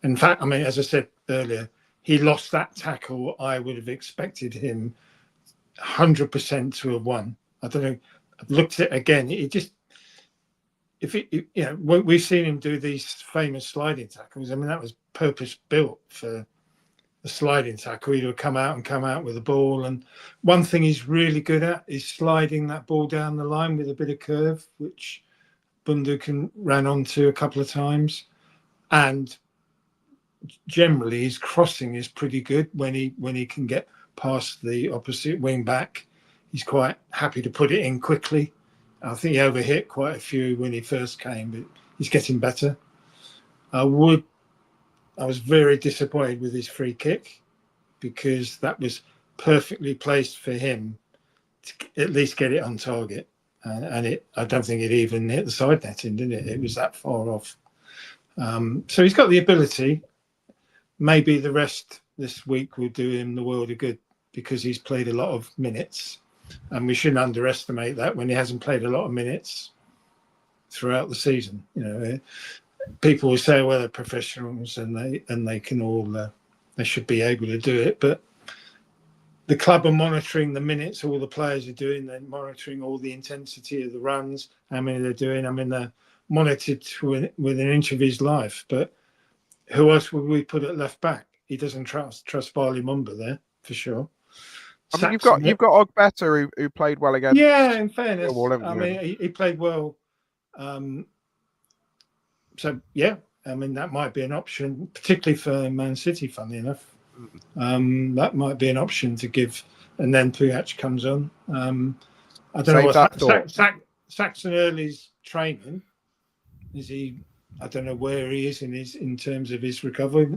In fact, I mean, as I said earlier, he lost that tackle. I would have expected him 100% to have won. I don't know. I've looked at it again. We've seen him do these famous sliding tackles. I mean, that was purpose built for the sliding tackle. He'd have come out with the ball. And one thing he's really good at is sliding that ball down the line with a bit of curve, which Bundukin ran onto a couple of times. And generally, his crossing is pretty good when he can get past the opposite wing back. He's quite happy to put it in quickly. I think he overhit quite a few when he first came, but he's getting better. I was very disappointed with his free kick, because that was perfectly placed for him to at least get it on target. And I don't think it even hit the side netting, did it? It was that far off. So he's got the ability. Maybe the rest this week will do him the world of good, because he's played a lot of minutes. And we shouldn't underestimate that when he hasn't played a lot of minutes throughout the season. People will say, well, they're professionals and they can all they should be able to do it. But the club are monitoring the minutes all the players are doing. They're monitoring all the intensity of the runs, how many they're doing. I mean, they're monitored with an inch of his life. But who else would we put at left back? He doesn't trust Bali Mumba there for sure. I mean, you've got Ogbetter who played well again. Yeah, in fairness, I mean, he played well. So yeah, I mean, that might be an option, particularly for Man City. Funnily enough, that might be an option to give, and then Puhac comes on. I don't know what Saxon Early's training. Is he? I don't know where he is in terms of his recovery.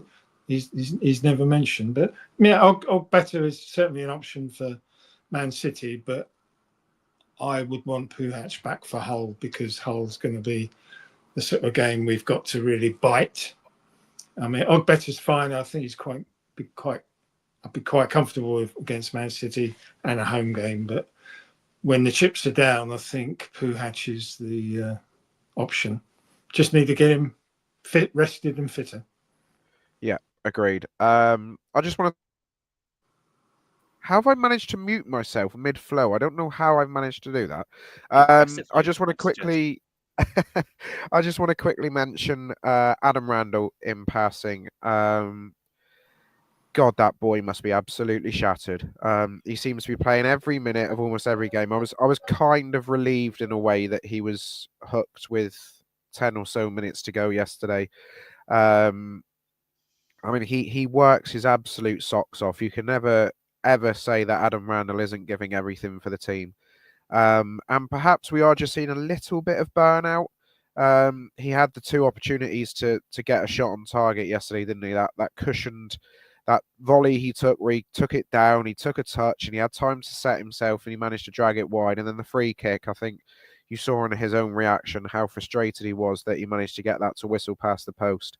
He's never mentioned, but yeah, Ogbetter is certainly an option for Man City, but I would want Puhac back for Hull, because Hull's going to be the sort of game we've got to really bite. I mean, Ogbetter's fine. I think he's I'd be quite comfortable against Man City and a home game. But when the chips are down, I think Puhac is the option. Just need to get him fit, rested, and fitter. Yeah, agreed. I just want to. How have I managed to mute myself mid-flow? I don't know how I've managed to do that. I just want to quickly. I just want to quickly mention Adam Randall in passing. God, that boy must be absolutely shattered. He seems to be playing every minute of almost every game. I was kind of relieved in a way that he was hooked with 10 or so minutes to go yesterday. I mean, he works his absolute socks off. You can never ever say that Adam Randall isn't giving everything for the team. And perhaps we are just seeing a little bit of burnout. He had the 2 opportunities to get a shot on target yesterday, didn't he? That cushioned, that volley he took where he took it down, he took a touch and he had time to set himself and he managed to drag it wide. And then the free kick, I think you saw in his own reaction how frustrated he was that he managed to get that to whistle past the post.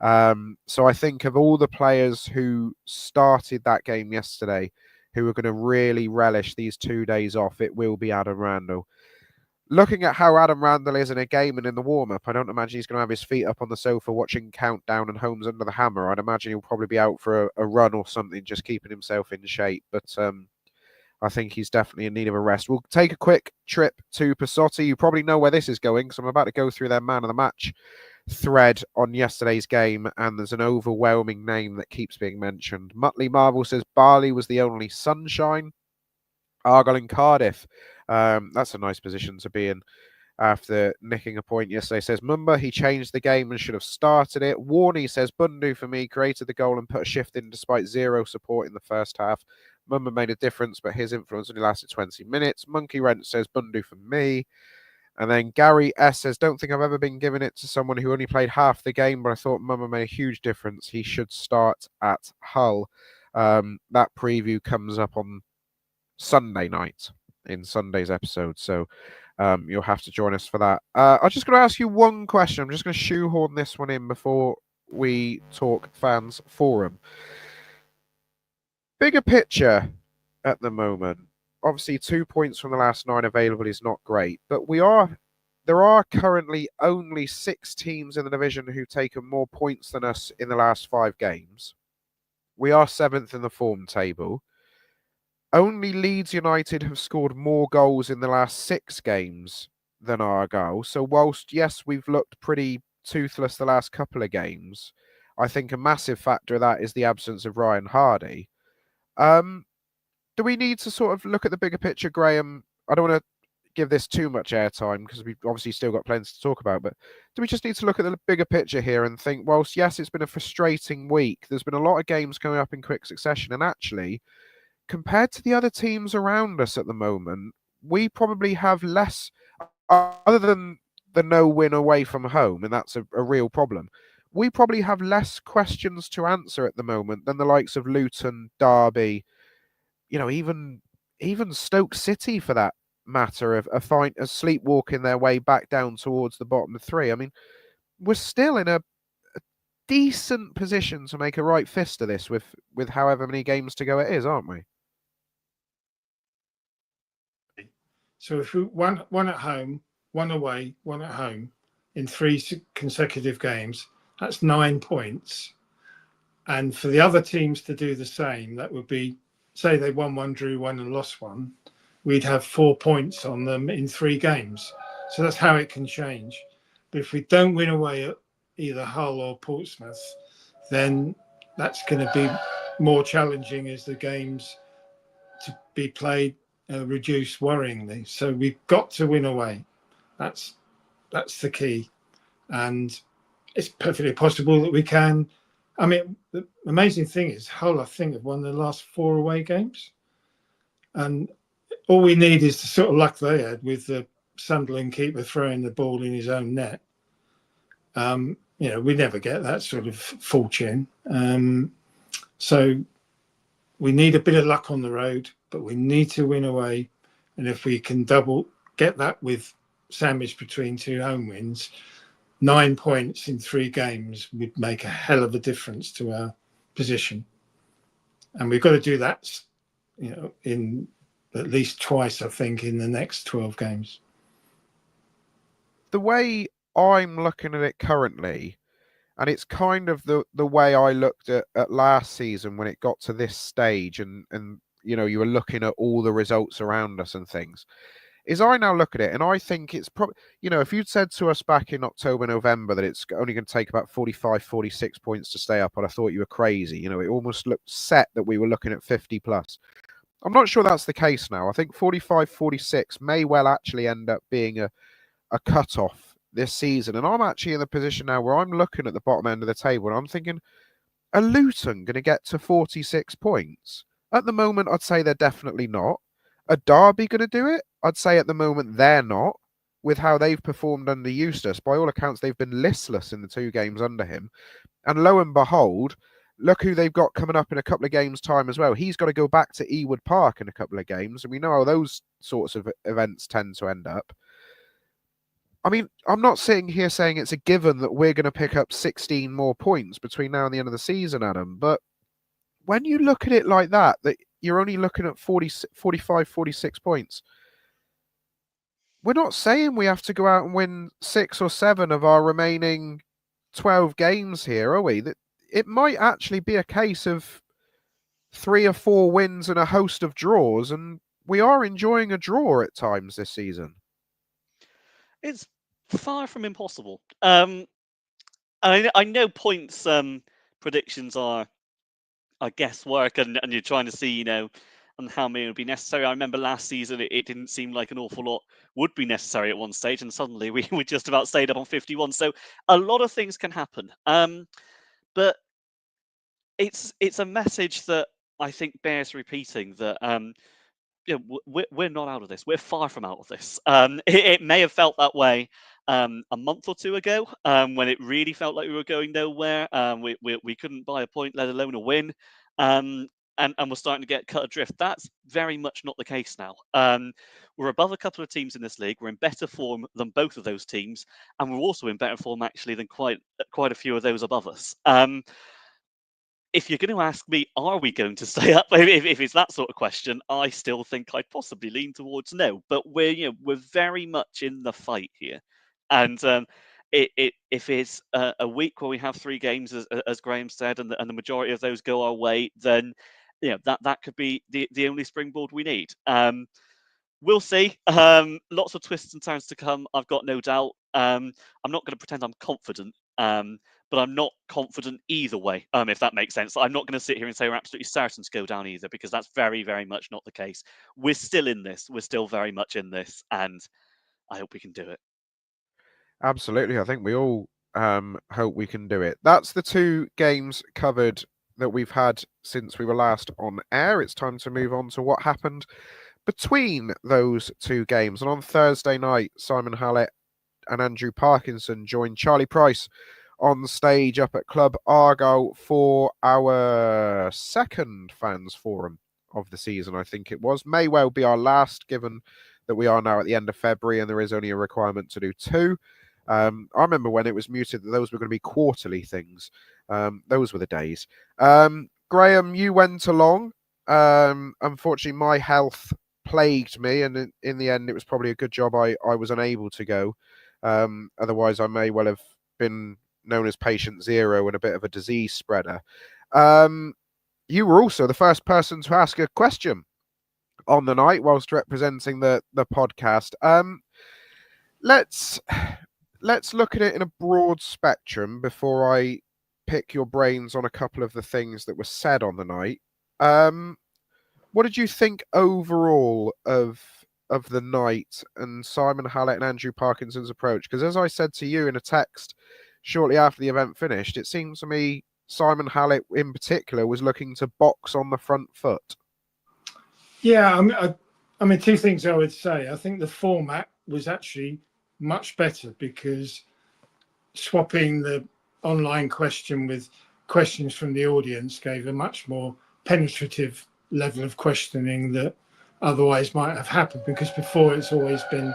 So I think of all the players who started that game yesterday, who are going to really relish these 2 days off, it will be Adam Randall. Looking at how Adam Randall is in a game and in the warm-up, I don't imagine he's going to have his feet up on the sofa watching Countdown and Homes Under the Hammer. I'd imagine he'll probably be out for a run or something, just keeping himself in shape. But I think he's definitely in need of a rest. We'll take a quick trip to Passotti. You probably know where this is going, because I'm about to go through their man of the match thread on yesterday's game, and there's an overwhelming name that keeps being mentioned. Muttley Marvel says Barley was the only sunshine. Argyle and Cardiff. That's a nice position to be in after nicking a point yesterday. Says Mumba, he changed the game and should have started it. Warney says Bundu for me created the goal and put a shift in despite 0 support in the first half. Mumba made a difference, but his influence only lasted 20 minutes. Monkey Rent says Bundu for me. And then Gary S says, don't think I've ever been given it to someone who only played half the game, but I thought Mumba made a huge difference. He should start at Hull. That preview comes up on Sunday night in Sunday's episode. So you'll have to join us for that. I'm just going to ask you one question. I'm just going to shoehorn this one in before we talk fans forum. Bigger picture at the moment. Obviously, 2 points from the last 9 available is not great, but there are currently only 6 teams in the division who've taken more points than us in the last 5 games. We are 7th in the form table. Only Leeds United have scored more goals in the last 6 games than Argyle. So whilst, yes, we've looked pretty toothless the last couple of games, I think a massive factor of that is the absence of Ryan Hardy. Do we need to sort of look at the bigger picture, Graham? I don't want to give this too much airtime because we've obviously still got plenty to talk about, but do we just need to look at the bigger picture here and think, whilst, yes, it's been a frustrating week, there's been a lot of games coming up in quick succession, and actually, compared to the other teams around us at the moment, we probably have less, other than the no win away from home, and that's a real problem, we probably have less questions to answer at the moment than the likes of Luton, Derby, even Stoke City for that matter, of sleepwalking their way back down towards the bottom 3. I mean, we're still in a decent position to make a right fist of this with however many games to go it is, aren't we? So if we one at home, 1 away, 1 at home in 3 consecutive games, that's 9 points. And for the other teams to do the same, that would be, say they won 1, drew 1 and lost 1, we'd have 4 points on them in 3 games. So that's how it can change. But if we don't win away at either Hull or Portsmouth, then that's going to be more challenging as the games to be played reduce worryingly. So we've got to win away. That's the key. And it's perfectly possible that we can. I mean, the amazing thing is Hull, I think, have won their last 4 away games. And all we need is the sort of luck they had with the Sunderland keeper throwing the ball in his own net. We never get that sort of fortune. So we need a bit of luck on the road, but we need to win away. And if we can get that with sandwiched between 2 home wins, 9 points in 3 games would make a hell of a difference to our position. And we've got to do that, in at least twice, I think, in the next 12 games. The way I'm looking at it currently, and it's kind of the way I looked at last season when it got to this stage, and you were looking at all the results around us and things, is I now look at it and I think it's probably, if you'd said to us back in October, November that it's only going to take about 45, 46 points to stay up, I'd have thought you were crazy. It almost looked set that we were looking at 50 plus. I'm not sure that's the case now. I think 45, 46 may well actually end up being a cut-off this season. And I'm actually in the position now where I'm looking at the bottom end of the table and I'm thinking, are Luton going to get to 46 points? At the moment, I'd say they're definitely not. Are Derby going to do it? I'd say at the moment they're not, with how they've performed under Eustace. By all accounts, they've been listless in the 2 games under him. And lo and behold, look who they've got coming up in a couple of games' time as well. He's got to go back to Ewood Park in a couple of games, and we know how those sorts of events tend to end up. I mean, I'm not sitting here saying it's a given that we're going to pick up 16 more points between now and the end of the season, Adam, but when you look at it like that you're only looking at 40, 45, 46 points, we're not saying we have to go out and win 6 or 7 of our remaining 12 games here, are we? That it might actually be a case of 3 or 4 wins and a host of draws, and we are enjoying a draw at times this season. It's far from impossible. I know points predictions are guesswork, and you're trying to see, and how many would be necessary. I remember last season it didn't seem like an awful lot would be necessary at one stage, and suddenly we just about stayed up on 51. So a lot of things can happen. But it's a message that I think bears repeating, that we're not out of this. We're far from out of this. It may have felt that way a month or 2 ago, when it really felt like we were going nowhere. We couldn't buy a point, let alone a win. And we're starting to get cut adrift. That's very much not the case now. We're above a couple of teams in this league. We're in better form than both of those teams, and we're also in better form actually than quite a few of those above us. If you're going to ask me, are we going to stay up? If it's that sort of question, I still think I'd possibly lean towards no. But we're very much in the fight here, and if it's a week where we have 3 games, as Graham said, and the majority of those go our way, then that could be the only springboard we need. We'll see. Lots of twists and turns to come, I've got no doubt. I'm not going to pretend I'm confident, but I'm not confident either way, if that makes sense. I'm not going to sit here and say we're absolutely certain to go down either, because that's very, very much not the case. We're still in this. We're still very much in this, and I hope we can do it. Absolutely. I think we all hope we can do it. That's the 2 games covered that we've had since we were last on air. It's time to move on to what happened between those 2 games. And on Thursday night, Simon Hallett and Andrew Parkinson joined Charlie Price on stage up at Club Argyle for our second fans forum of the season, I think it was. May well be our last, given that we are now at the end of February and there is only a requirement to do 2. I remember when it was muted that those were going to be quarterly things. Those were the days. Graham, you went along. Unfortunately, my health plagued me, and in the end, it was probably a good job I was unable to go. Otherwise, I may well have been known as patient 0 and a bit of a disease spreader. You were also the first person to ask a question on the night whilst representing the podcast. Let's look at it in a broad spectrum before I pick your brains on a couple of the things that were said on the night. What did you think overall of the night and Simon Hallett and Andrew Parkinson's approach? Because as I said to you in a text shortly after the event finished, it seemed to me Simon Hallett in particular was looking to box on the front foot. Yeah, I mean 2 things I would say. I think the format was actually much better, because swapping the online question with questions from the audience gave a much more penetrative level of questioning that otherwise might have happened, because before it's always been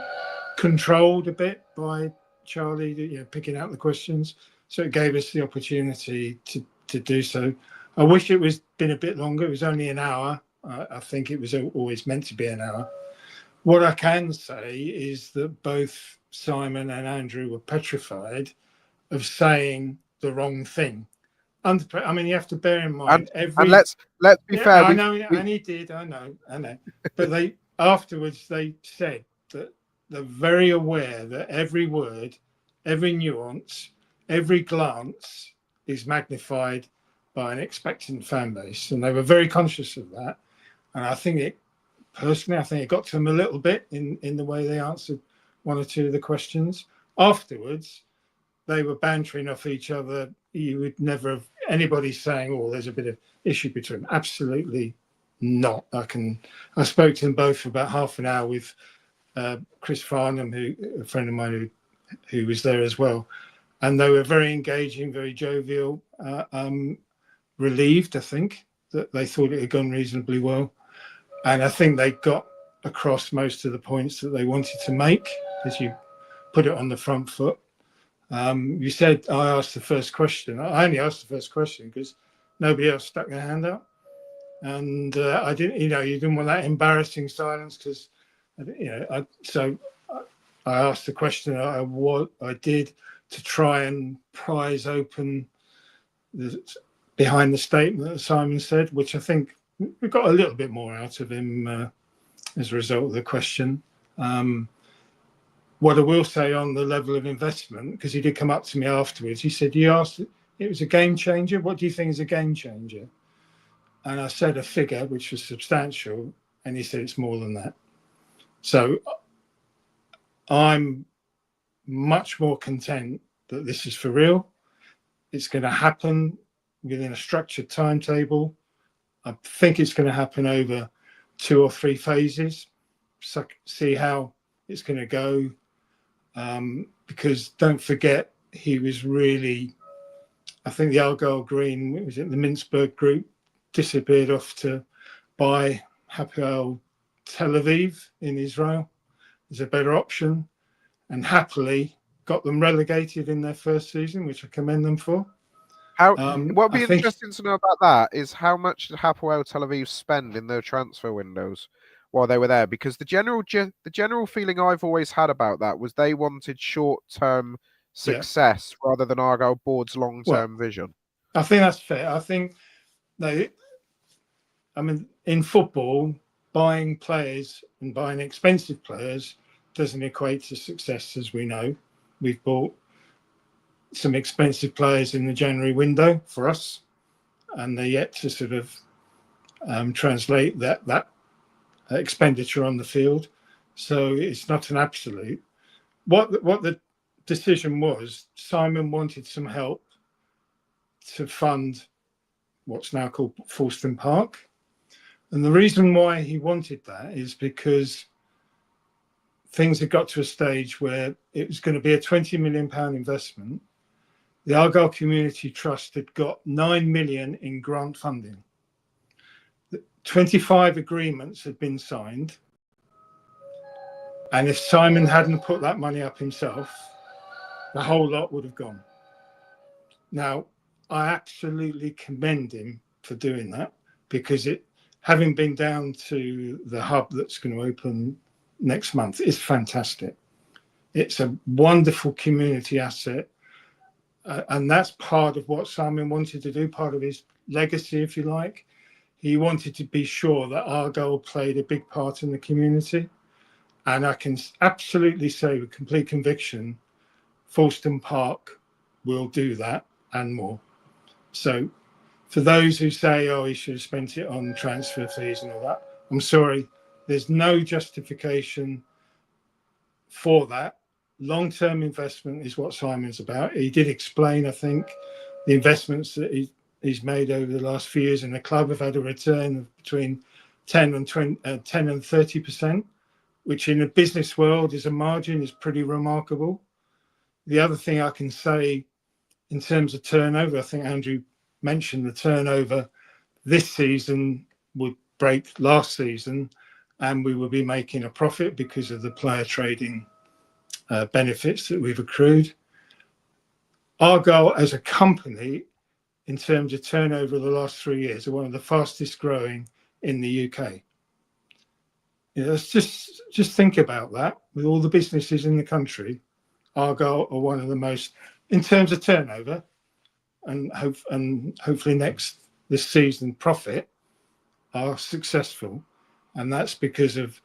controlled a bit by Charlie, picking out the questions. So it gave us the opportunity to do so. I wish it was been a bit longer. It was only an hour. I think it was always meant to be an hour. What I can say is that both Simon and Andrew were petrified of saying the wrong thing. I mean, you have to bear in mind and let's be fair. I know, and he did. I know. But they afterwards they said that they're very aware that every word, every nuance, every glance is magnified by an expectant fan base, and they were very conscious of that. And I think it got to them a little bit in the way they answered one or two of the questions. Afterwards, they were bantering off each other. You would never have anybody saying, "Oh, there's a bit of issue between them." Absolutely not. I spoke to them both for about half an hour with Chris Farnham, a friend of mine who was there as well, and they were very engaging, very jovial, relieved, I think, that they thought it had gone reasonably well. And I think they got across most of the points that they wanted to make, as you put it on the front foot. You said I asked the first question. I only asked the first question because nobody else stuck their hand out. And I didn't, you didn't want that embarrassing silence because, so I asked the question what I did to try and prise open behind the statement that Simon said, which I think we got a little bit more out of him as a result of the question. What I will say on the level of investment, because he did come up to me afterwards, he said, you asked, it was a game changer. What do you think is a game changer? And I said a figure which was substantial, and he said it's more than that. So I'm much more content that this is for real. It's going to happen within a structured timetable. I think it's going to happen over 2 or 3 phases. So see how it's going to go. Because don't forget, he was really, I think the Argyle Green, was it the Mintzberg group, disappeared off to buy Hapoel Tel Aviv in Israel as a better option, and happily got them relegated in their first season, which I commend them for. What would be interesting to know about that is how much did Hapoel Tel Aviv spend in their transfer windows while they were there? Because the general feeling I've always had about that was they wanted short-term success rather than Argyle Board's long-term vision. I think that's fair. I think in football, buying players and buying expensive players doesn't equate to success, as we know. We've bought some expensive players in the January window for us, and they're yet to sort of translate that expenditure on the field. So it's not an absolute. What the decision was, Simon wanted some help to fund what's now called Fulston Park. And the reason why he wanted that is because things had got to a stage where it was going to be a £20 million investment. The Argyle Community Trust had got 9 million in grant funding. 25 agreements had been signed. And if Simon hadn't put that money up himself, the whole lot would have gone. Now, I absolutely commend him for doing that, because having been down to the hub that's going to open next month, is fantastic. It's a wonderful community asset. And that's part of what Simon wanted to do, part of his legacy, if you like. He wanted to be sure that Argyle played a big part in the community. And I can absolutely say with complete conviction, Fulston Park will do that and more. So for those who say, oh, he should have spent it on transfer fees and all that, I'm sorry, there's no justification for that. Long-term investment is what Simon's about. He did explain, I think, the investments that he's made over the last few years in the club have had a return of between 10 and 30%, which in the business world is pretty remarkable. The other thing I can say in terms of turnover, I think Andrew mentioned the turnover this season would break last season, and we will be making a profit because of the player trading benefits that we've accrued. Argyle as a company, in terms of turnover the last 3 years, are one of the fastest growing in the UK. Let's just think about that. With all the businesses in the country, Argyle are one of the most, in terms of turnover, and hopefully this season profit, are successful, and that's because of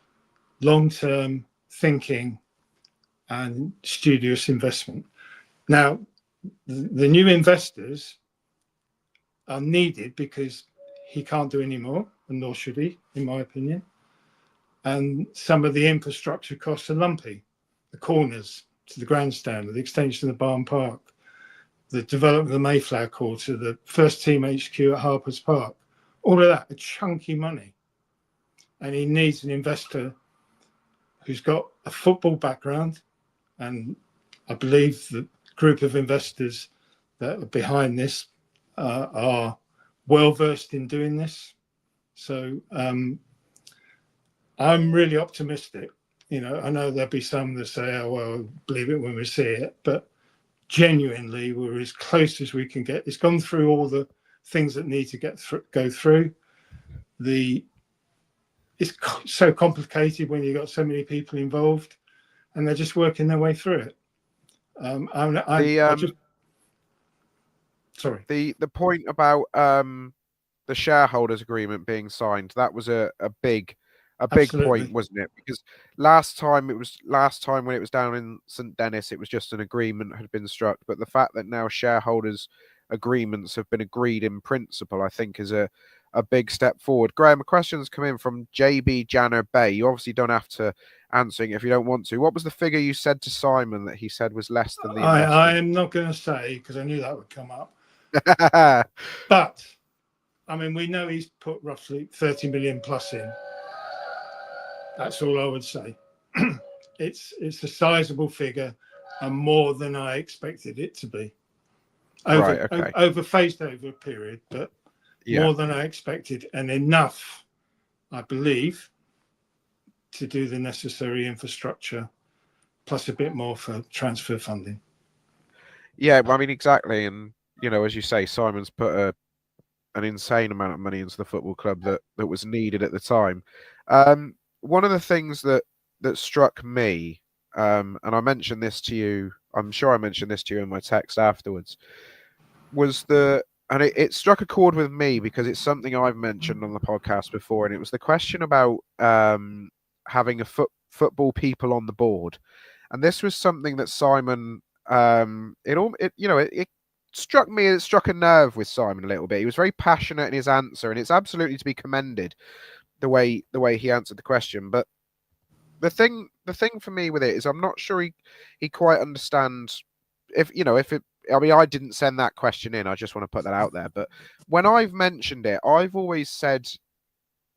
long-term thinking and studious investment. Now, the new investors are needed because he can't do any more, and nor should he, in my opinion. And some of the infrastructure costs are lumpy. The corners to the grandstand, the extension of the Barn Park, the development of the Mayflower Quarter, the first team HQ at Harper's Park, all of that are chunky money. And he needs an investor who's got a football background. And I believe the group of investors that are behind this are well versed in doing this. So I'm really optimistic. I know there'll be some that say, "Oh, well, believe it when we see it," but genuinely, we're as close as we can get. It's gone through all the things that need to go through. It's so complicated when you've got so many people involved, and they're just working their way through it. Sorry. The point about the shareholders agreement being signed, that was a big point, wasn't it? Because last time when it was down in St Dennis, it was just an agreement had been struck. But the fact that now shareholders agreements have been agreed in principle, I think is a big step forward. Graham, a question's come in from JB Janner Bay. You obviously don't have to answer it if you don't want to. What was the figure you said to Simon that he said was less than the investment? I am not going to say, because I knew that would come up. But I mean, we know he's put roughly 30 million plus in. That's all I would say. It's a sizable figure and more than I expected it to be. Phased over a period, but more than I expected, and enough, I believe, to do the necessary infrastructure, plus a bit more for transfer funding. Yeah, I mean, exactly. And, as you say, Simon's put an insane amount of money into the football club that was needed at the time. One of the things that struck me, and I mentioned this to you, I'm sure I mentioned this to you in my text afterwards, was and it struck a chord with me because it's something I've mentioned on the podcast before, and it was the question about having football people on the board. And this was something that Simon, it struck me, it struck a nerve with Simon a little bit. He was very passionate in his answer, and it's absolutely to be commended the way he answered the question. But the thing for me with it is I'm not sure he quite understands I didn't send that question in. I just want to put that out there. But when I've mentioned it, I've always said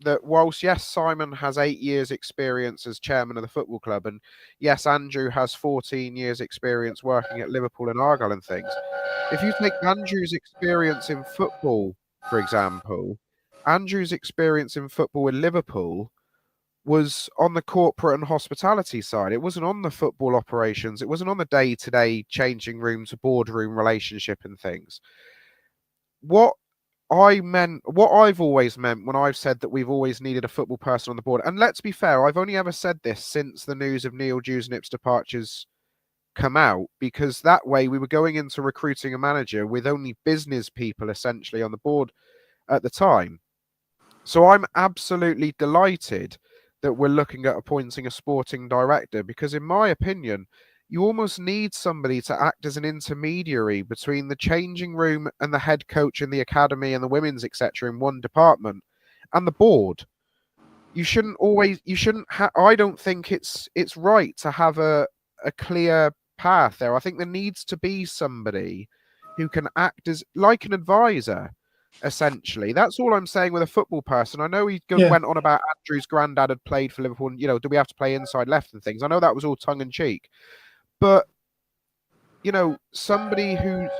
that whilst, yes, Simon has 8 years experience as chairman of the football club, and yes, Andrew has 14 years experience working at Liverpool and Argyle and things. If you take Andrew's experience in football, for example, Andrew's experience in football with Liverpool was on the corporate and hospitality side. It wasn't on the football operations. It wasn't on the day-to-day changing room to boardroom relationship and things. What I've always meant when I've said that we've always needed a football person on the board, and let's be fair, I've only ever said this since the news of Neil Dewsnip's departures come out, because that way we were going into recruiting a manager with only business people essentially on the board at the time. So I'm absolutely delighted that we're looking at appointing a sporting director, because in my opinion, you almost need somebody to act as an intermediary between the changing room and the head coach in the academy and the women's, etc., in one department, and the board. I don't think it's right to have a clear path there. I think there needs to be somebody who can act as like an advisor. Essentially, that's all I'm saying with a football person. I know he went on about Andrew's granddad had played for Liverpool, and do we have to play inside left and things. I know that was all tongue in cheek, but somebody who's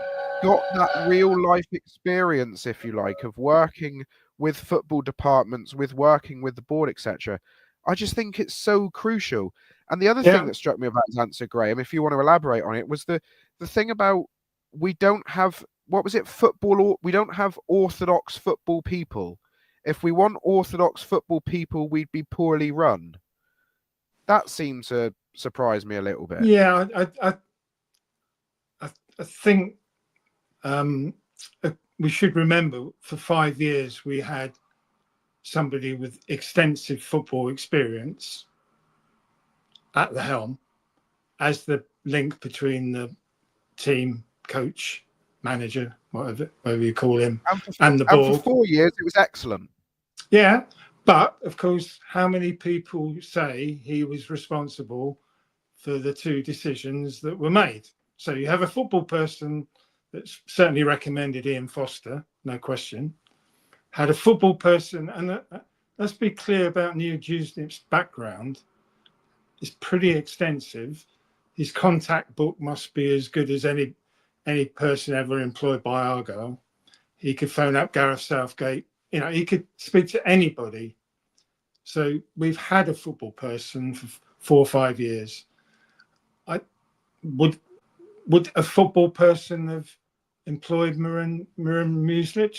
got that real life experience, if you like, of working with football departments, with working with the board, etc. I just think it's so crucial. And the other Yeah. thing that struck me about his answer, Graham, if you want to elaborate on it, was the thing about we don't have, what was it, football, or we don't have orthodox football people. If we want orthodox football people, we'd be poorly run. That seemed to surprise me a little bit. Yeah, I think we should remember for 5 years we had somebody with extensive football experience at the helm as the link between the team, coach, manager, whatever you call him, and the board. And for 4 years, it was excellent. Yeah, but of course, how many people say he was responsible for the 2 decisions that were made? So you have a football person that's certainly recommended Ian Foster, no question. Had a football person, and let's be clear about Neil Dewsnip's background. It's pretty extensive. His contact book must be as good as any person ever employed by Argyle. He could phone up Gareth Southgate. You know, he could speak to anybody. So we've had a football person for 4 or 5 years. Would a football person have employed Miran Muslic?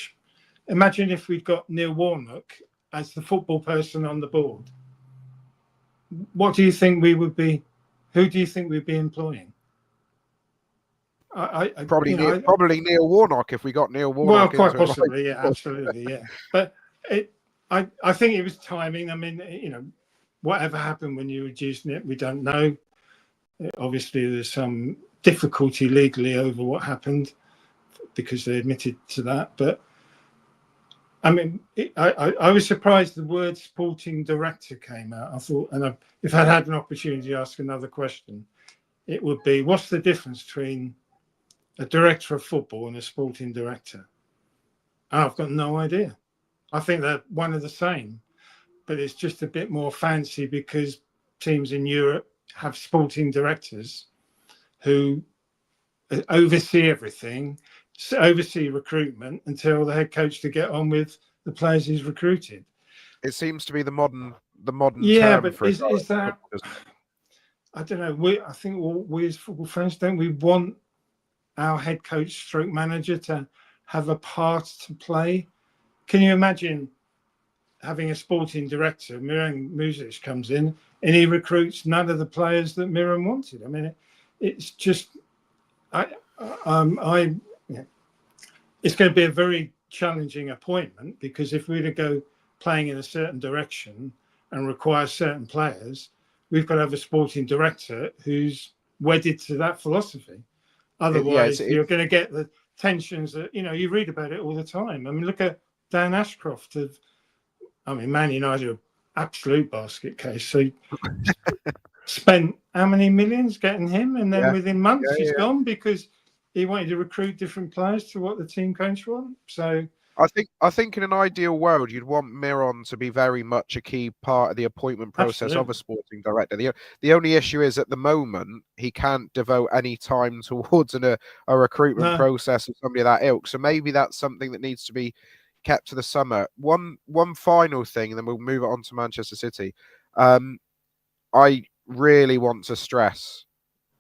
Imagine if we'd got Neil Warnock as the football person on the board. What do you think we would be? Who do you think we'd be employing? Probably Neil Warnock if we got Neil Warnock. Well, quite possibly, yeah, absolutely, yeah. But I think it was timing. I mean, you know, whatever happened when you reduced it, we don't know. Obviously, there's some difficulty legally over what happened because they admitted to that. But I mean, I was surprised the word sporting director came out. I thought, and if I'd had an opportunity to ask another question, it would be, what's the difference between a director of football and a sporting director? I've got no idea. I think they're one of the same, but it's just a bit more fancy because teams in Europe have sporting directors who oversee everything, oversee recruitment and tell the head coach to get on with the players he's recruited. It seems to be the modern yeah, term but for is that? I don't know. I think we as football fans, don't we want our head coach stroke manager to have a part to play? Can you imagine having a sporting director, Miran Muslic comes in and he recruits none of the players that Miran wanted? I mean, it's just, it's going to be a very challenging appointment because if we're to go playing in a certain direction and require certain players, we've got to have a sporting director who's wedded to that philosophy. Otherwise, you're going to get the tensions that, you know, you read about it all the time. I mean, look at Dan Ashcroft Man United are absolute basket case. So spent how many millions getting him, and then within months he's gone because he wanted to recruit different players to what the team coach want. So I think in an ideal world you'd want Miran to be very much a key part of the appointment process of a sporting director. The only issue is at the moment he can't devote any time towards a recruitment process of somebody of that ilk. So maybe that's something that needs to be kept to the summer. One final thing, and then we'll move it on to Manchester City. I really want to stress,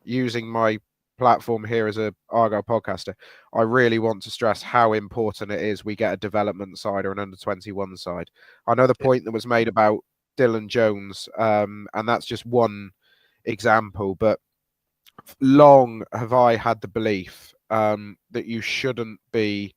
using my platform here as a Argyle podcaster, I really want to stress how important it is we get a development side or an under-21 side. I know the point that was made about Dylan Jones, and that's just one example, but long have I had the belief that you shouldn't be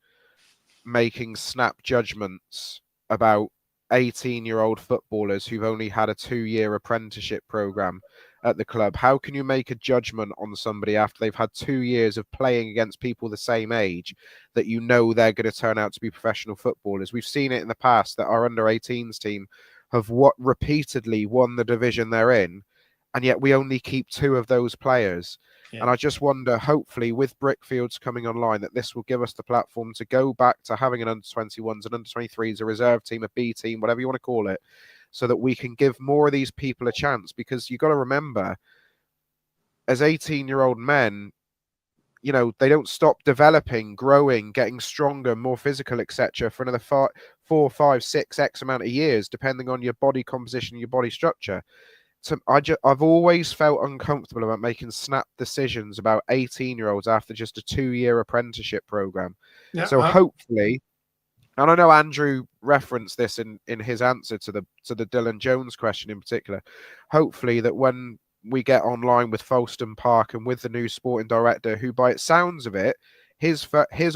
making snap judgments about 18-year-old footballers who've only had a 2-year apprenticeship program at the club. How can you make a judgment on somebody after they've had 2 years of playing against people the same age that you know they're going to turn out to be professional footballers? We've seen it in the past that our under-18s team have repeatedly won the division they're in, and yet we only keep 2 of those players. Yeah. And I just wonder, hopefully, with Brickfields coming online, that this will give us the platform to go back to having an under-21s, an under-23s, a reserve team, a B team, whatever you want to call it, so that we can give more of these people a chance. Because you've got to remember, as 18-year-old men, they don't stop developing, growing, getting stronger, more physical, etc., for another 4, 5, 6 X amount of years, depending on your body composition, your body structure. So I've always felt uncomfortable about making snap decisions about 18-year-olds after just a 2-year apprenticeship program. Yeah, so hopefully, and I know Andrew referenced this in his answer to the Dylan Jones question in particular, hopefully that when we get online with Folkestone Park and with the new sporting director, who by it sounds of it, his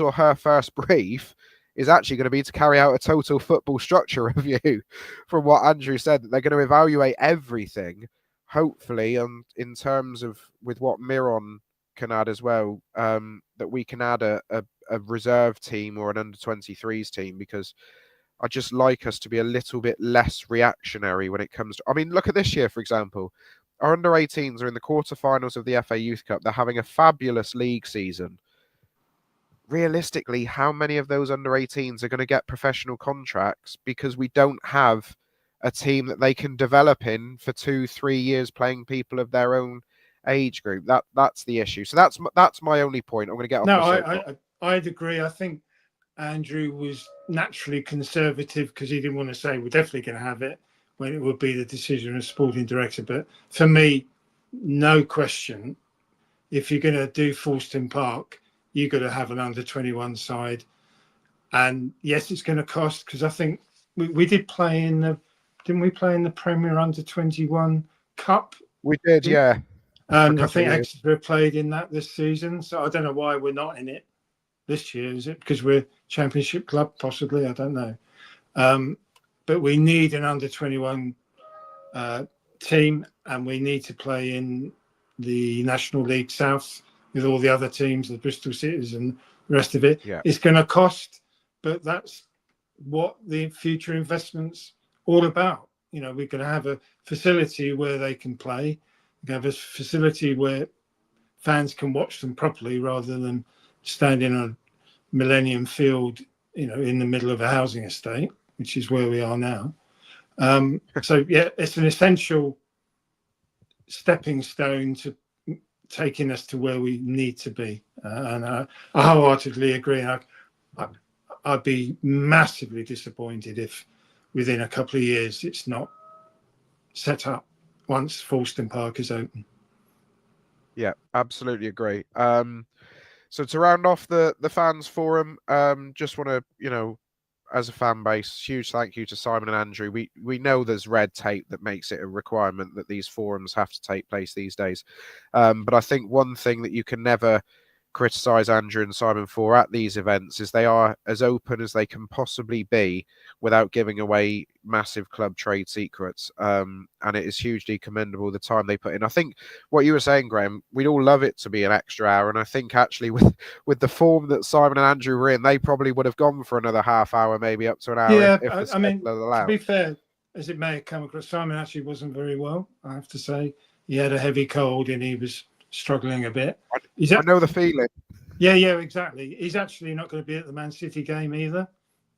or her first brief is actually going to be to carry out a total football structure review, from what Andrew said, that they're going to evaluate everything, hopefully, and in terms of with what Miron can add as well, that we can add a reserve team or an under-23s team, because I just like us to be a little bit less reactionary when it comes to, I mean, look at this year, for example. Our under-18s are in the quarterfinals of the FA Youth Cup. They're having a fabulous league season. Realistically, how many of those under-18s are going to get professional contracts because we don't have a team that they can develop in for 2-3 years playing people of their own age group? That's the issue. So that's my only point. I'm going to get off no, my soapbox. I'd agree. I think Andrew was naturally conservative because he didn't want to say we're definitely going to have it when it would be the decision of sporting director. But for me, no question, if you're going to do Folkestone Park, you've got to have an under-21 side. And yes, it's going to cost, because I think we did play in the, didn't we play in the Premier Under-21 Cup? We did, yeah. And I think Exeter played in that this season. So I don't know why we're not in it this year. Is it because we're Championship club? Possibly, I don't know. But we need an under-21 team, and we need to play in the National League South with all the other teams, the Bristol Cities and the rest of it. Yeah. It's going to cost, but that's what the future investment's all about. We're going to have a facility where they can play. We can have a facility where fans can watch them properly rather than standing on Millennium Field, in the middle of a housing estate, which is where we are now. So, yeah, it's an essential stepping stone to taking us to where we need to be. And I wholeheartedly agree. I'd be massively disappointed if within a couple of years it's not set up once Folkestone Park is open. Yeah, absolutely agree. So to round off the fans forum, just want to, as a fan base, huge thank you to Simon and Andrew. We know there's red tape that makes it a requirement that these forums have to take place these days. But I think one thing that you can never criticize Andrew and Simon for at these events is they are as open as they can possibly be without giving away massive club trade secrets. And it is hugely commendable the time they put in. I think what you were saying, Graham, we'd all love it to be an extra hour. And I think actually with the form that Simon and Andrew were in, they probably would have gone for another half hour, maybe up to an hour. Yeah, if I mean, to be fair, as it may have come across, Simon actually wasn't very well, I have to say. He had a heavy cold and he was struggling a bit. I know the feeling. Yeah, exactly. He's actually not going to be at the Man City game either.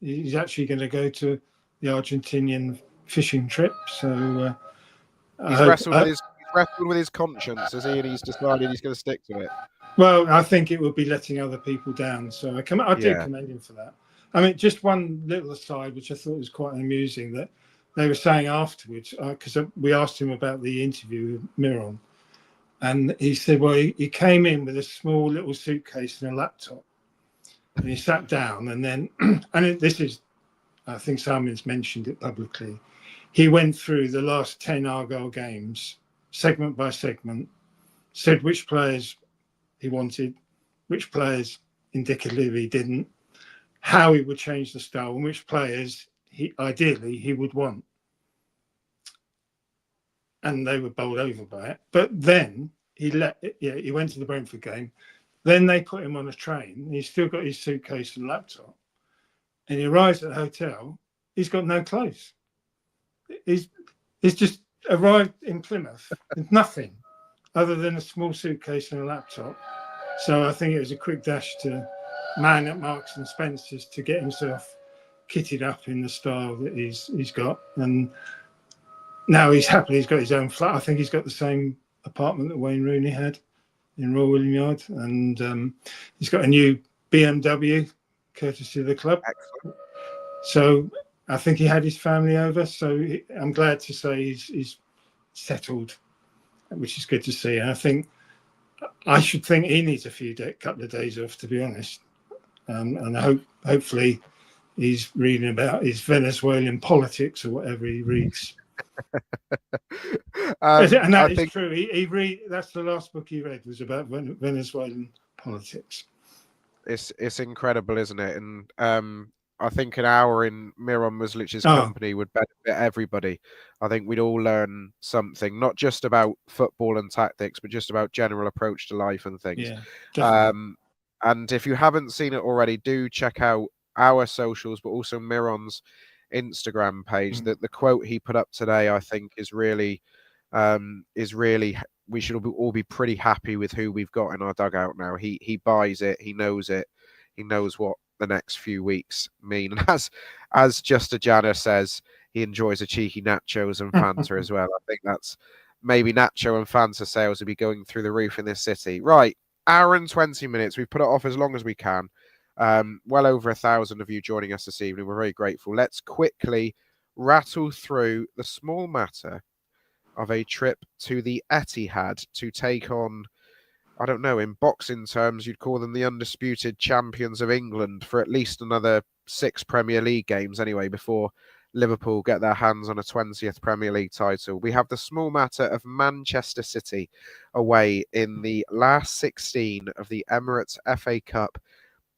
He's actually going to go to the Argentinian fishing trip. So he's wrestled with his conscience, has he? And he's decided he's going to stick to it. Well, I think it would be letting other people down. So I do commend him for that. I mean, just one little aside, which I thought was quite amusing, that they were saying afterwards, because we asked him about the interview with Miron. And he said, well, he came in with a small little suitcase and a laptop. And he sat down and then, this is, I think Simon's mentioned it publicly, he went through the last 10 Argyle games, segment by segment, said which players he wanted, which players indicatively he didn't, how he would change the style, and which players he would want. And they were bowled over by it. But then he went to the Brentford game. Then they put him on a train. He's still got his suitcase and laptop. And he arrives at the hotel. He's got no clothes. He's just arrived in Plymouth with nothing other than a small suitcase and a laptop. So I think it was a quick dash to man at Marks and Spencer's to get himself kitted up in the style that he's got. And now he's happy. He's got his own flat. I think he's got the same apartment that Wayne Rooney had. in Royal William Yard, and he's got a new BMW, courtesy of the club. Excellent. So I think he had his family over. So I'm glad to say he's settled, which is good to see. And I should think he needs a couple of days off, to be honest. And hopefully he's reading about his Venezuelan politics or whatever he reads. And that is true. That's the last book he read, was about Venezuelan politics. It's incredible, isn't it? And I think an hour in Miron Muslic's company would benefit everybody. I think we'd all learn something, not just about football and tactics, but just about general approach to life and things. Yeah, and if you haven't seen it already, do check out our socials, but also Miron's Instagram page. That the quote he put up today, I think, is really we should all be pretty happy with who we've got in our dugout now. He buys it, he knows what the next few weeks mean. And as Just a Janner says, he enjoys a cheeky nachos and Fanta as well. I think that's maybe nacho and Fanta sales will be going through the roof in this city. Right, hour and 20 minutes. We've put it off as long as we can. Well over 1,000 of you joining us this evening. We're very grateful. Let's quickly rattle through the small matter of a trip to the Etihad to take on, I don't know, in boxing terms, you'd call them the undisputed champions of England for at least another 6 Premier League games anyway, before Liverpool get their hands on a 20th Premier League title. We have the small matter of Manchester City away in the last 16 of the Emirates FA Cup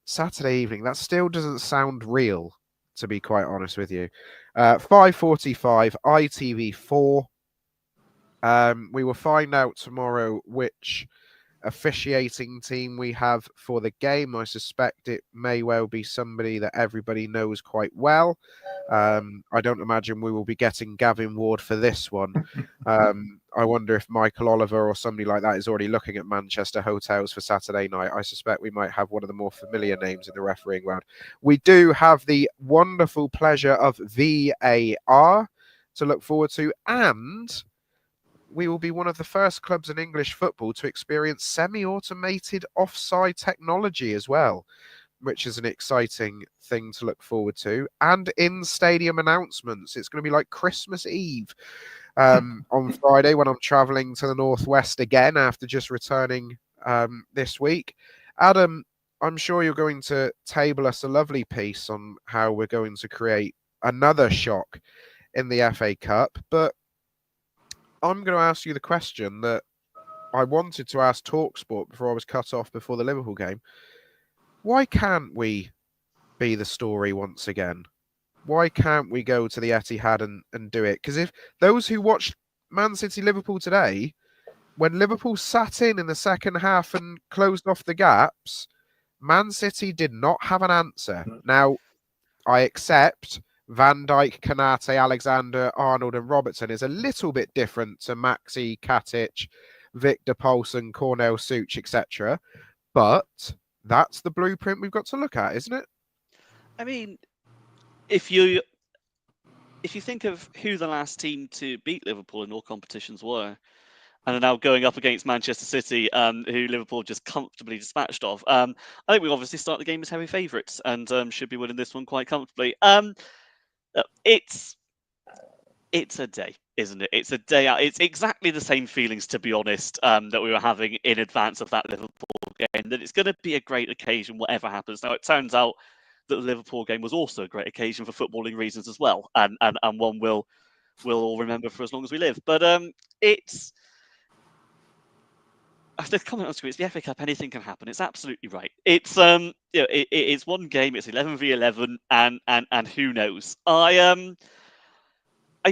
Saturday evening. That still doesn't sound real, to be quite honest with you. 5:45 ITV4. We will find out tomorrow which officiating team we have for the game. I suspect it may well be somebody that everybody knows quite well. I don't imagine we will be getting Gavin Ward for this one. I wonder if Michael Oliver or somebody like that is already looking at Manchester hotels for Saturday night. I suspect we might have one of the more familiar names in the refereeing world. We do have the wonderful pleasure of VAR to look forward to, and we will be one of the first clubs in English football to experience semi-automated offside technology as well, which is an exciting thing to look forward to. And in-stadium announcements. It's going to be like Christmas Eve on Friday when I'm travelling to the Northwest again after just returning this week. Adam, I'm sure you're going to table us a lovely piece on how we're going to create another shock in the FA Cup, but I'm going to ask you the question that I wanted to ask TalkSport before I was cut off before the Liverpool game. Why can't we be the story once again? Why can't we go to the Etihad and do it? Because if those who watched Man City Liverpool today, when Liverpool sat in the second half and closed off the gaps, Man City did not have an answer. Now, I accept Van Dijk, Kanate, Alexander, Arnold and Robertson is a little bit different to Maxi, Katic, Victor Poulsen, Cornel Such, etc. But that's the blueprint we've got to look at, isn't it? I mean, if you think of who the last team to beat Liverpool in all competitions were, and are now going up against Manchester City, who Liverpool just comfortably dispatched of, I think we obviously start the game as heavy favourites and should be winning this one quite comfortably. It's a day, isn't it? It's a day out. It's exactly the same feelings, to be honest, that we were having in advance of that Liverpool game. That it's going to be a great occasion, whatever happens. Now, it turns out that the Liverpool game was also a great occasion for footballing reasons as well, and one we'll all remember for as long as we live. But it's the comment on screen. It's the FA Cup. Anything can happen. It's absolutely right. It's it's one game. It's 11v11, and who knows? I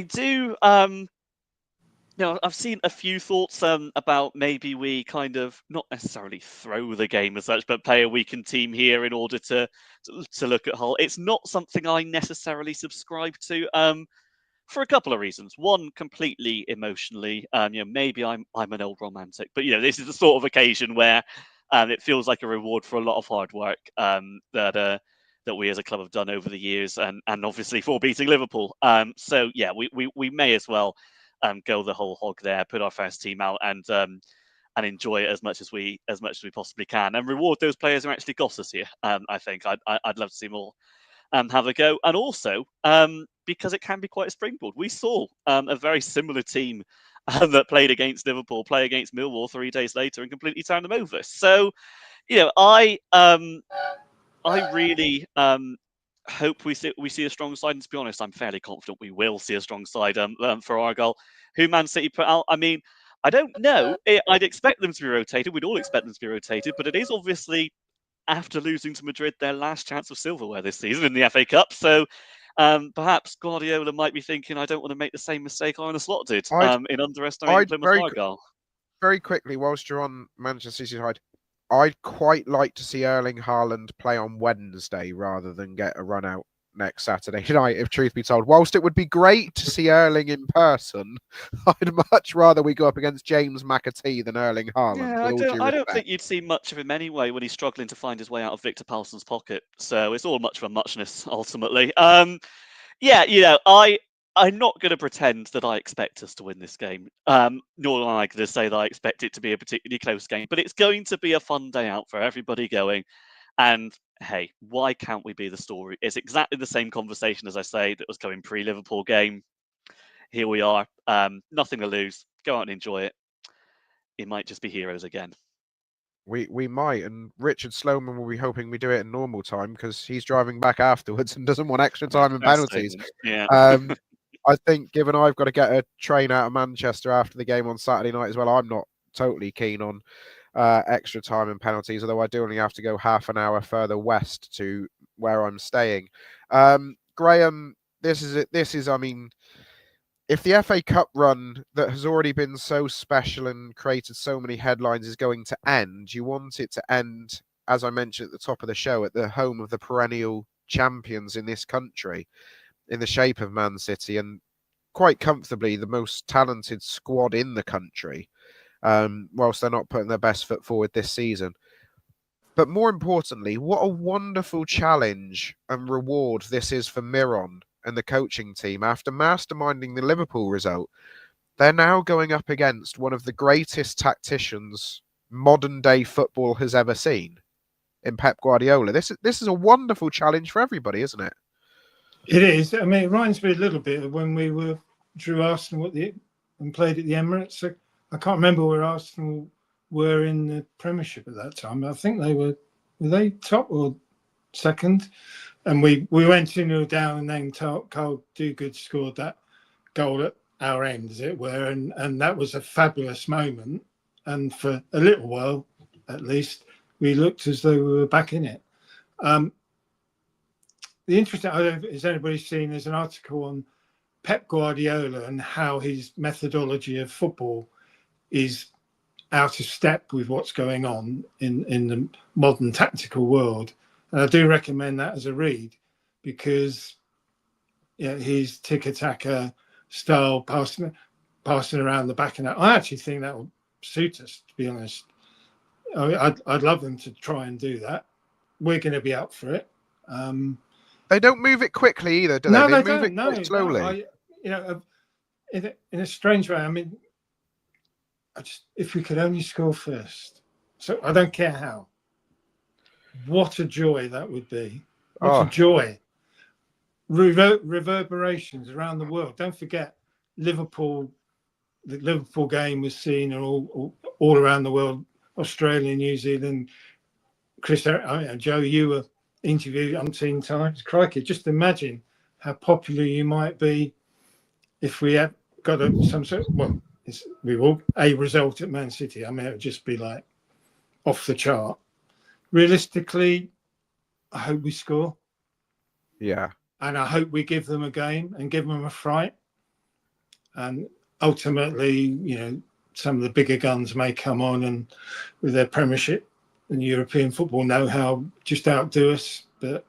do. I've seen a few thoughts about maybe we kind of not necessarily throw the game as such, but play a weakened team here in order to look at Hull. It's not something I necessarily subscribe to. For a couple of reasons. One, completely emotionally. Maybe I'm an old romantic, but this is the sort of occasion where it feels like a reward for a lot of hard work that we as a club have done over the years, and obviously for beating Liverpool. So yeah, we may as well go the whole hog there, put our first team out, and and enjoy it as much as we possibly can, and reward those players who actually got us here. I think I'd love to see more have a go, and also because it can be quite a springboard. We saw a very similar team that played against Liverpool play against Millwall 3 days later and completely turn them over. So, I really hope we see a strong side. And to be honest, I'm fairly confident we will see a strong side for Argyle. Who Man City put out? I mean, I don't know. I'd expect them to be rotated. We'd all expect them to be rotated, but it is obviously, after losing to Madrid, their last chance of silverware this season in the FA Cup. So perhaps Guardiola might be thinking, I don't want to make the same mistake Arne Slot did in underestimating Plymouth Argyle. Very quickly, whilst you're on Manchester City side, I'd quite like to see Erling Haaland play on Wednesday rather than get a run out next Saturday night, if truth be told. Whilst it would be great to see Erling in person, I'd much rather we go up against James McAtee than Erling Haaland. Yeah, I don't think you'd see much of him anyway when he's struggling to find his way out of Victor Palson's pocket. So it's all much of a muchness, ultimately. Yeah, I'm not going to pretend that I expect us to win this game, nor am I going to say that I expect it to be a particularly close game. But it's going to be a fun day out for everybody going. And hey, why can't we be the story? It's exactly the same conversation, as I say, that was going pre-Liverpool game. Here we are, nothing to lose. Go out and enjoy it. It might just be heroes again. We might, and Richard Sloman will be hoping we do it in normal time because he's driving back afterwards and doesn't want extra time and penalties. Yeah. I think, given I've got to get a train out of Manchester after the game on Saturday night as well, I'm not totally keen on extra time and penalties, although I do only have to go half an hour further west to where I'm staying. Graham, this is, I mean, if the FA Cup run that has already been so special and created so many headlines is going to end, you want it to end, as I mentioned at the top of the show, at the home of the perennial champions in this country, in the shape of Man City, and quite comfortably the most talented squad in the country, whilst they're not putting their best foot forward this season. But more importantly, what a wonderful challenge and reward this is for Miron and the coaching team. After masterminding the Liverpool result, they're now going up against one of the greatest tacticians modern day football has ever seen in Pep Guardiola. This is a wonderful challenge for everybody, isn't it? It is. I mean, it reminds me a little bit of when we drew Arsenal and played at the Emirates. So I can't remember where Arsenal were in the Premiership at that time. I think were they top or second? And we went 2-0 down, and then Carl Duguid scored that goal at our end, as it were, and that was a fabulous moment. And for a little while, at least, we looked as though we were back in it. The interesting, I don't know if anybody's seen, there's an article on Pep Guardiola and how his methodology of football is out of step with what's going on in the modern tactical world. And I do recommend that as a read, because his tiki-taka style, passing around the back, and that, I actually think that will suit us, to be honest. I'd love them to try and do that. We're going to be up for it. They don't move it quickly either, do they? No, they move it quite slowly. In a strange way. I mean, if we could only score first, so I don't care how. What a joy that would be! What a joy! Reverberations around the world. Don't forget, Liverpool. The Liverpool game was seen all around the world. Australia, New Zealand. Chris, Joe, you were interviewed umpteen times. Crikey, just imagine how popular you might be if we had got some sort. Well, we will a result at Man City. I mean, it would just be like off the chart. Realistically, I hope we score. Yeah. And I hope we give them a game and give them a fright. And ultimately, some of the bigger guns may come on and with their Premiership and European football know how just outdo us. But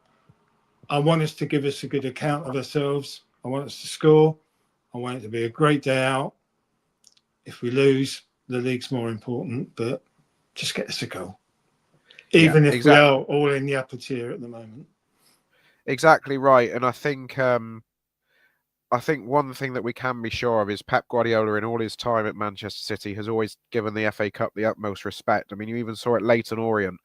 I want us to give us a good account of ourselves. I want us to score. I want it to be a great day out. If we lose, the league's more important, but just get us a goal. Even if we are all in the upper tier at the moment. Exactly right. And I think I think one thing that we can be sure of is Pep Guardiola, in all his time at Manchester City, has always given the FA Cup the utmost respect. I mean, you even saw it Leyton Orient.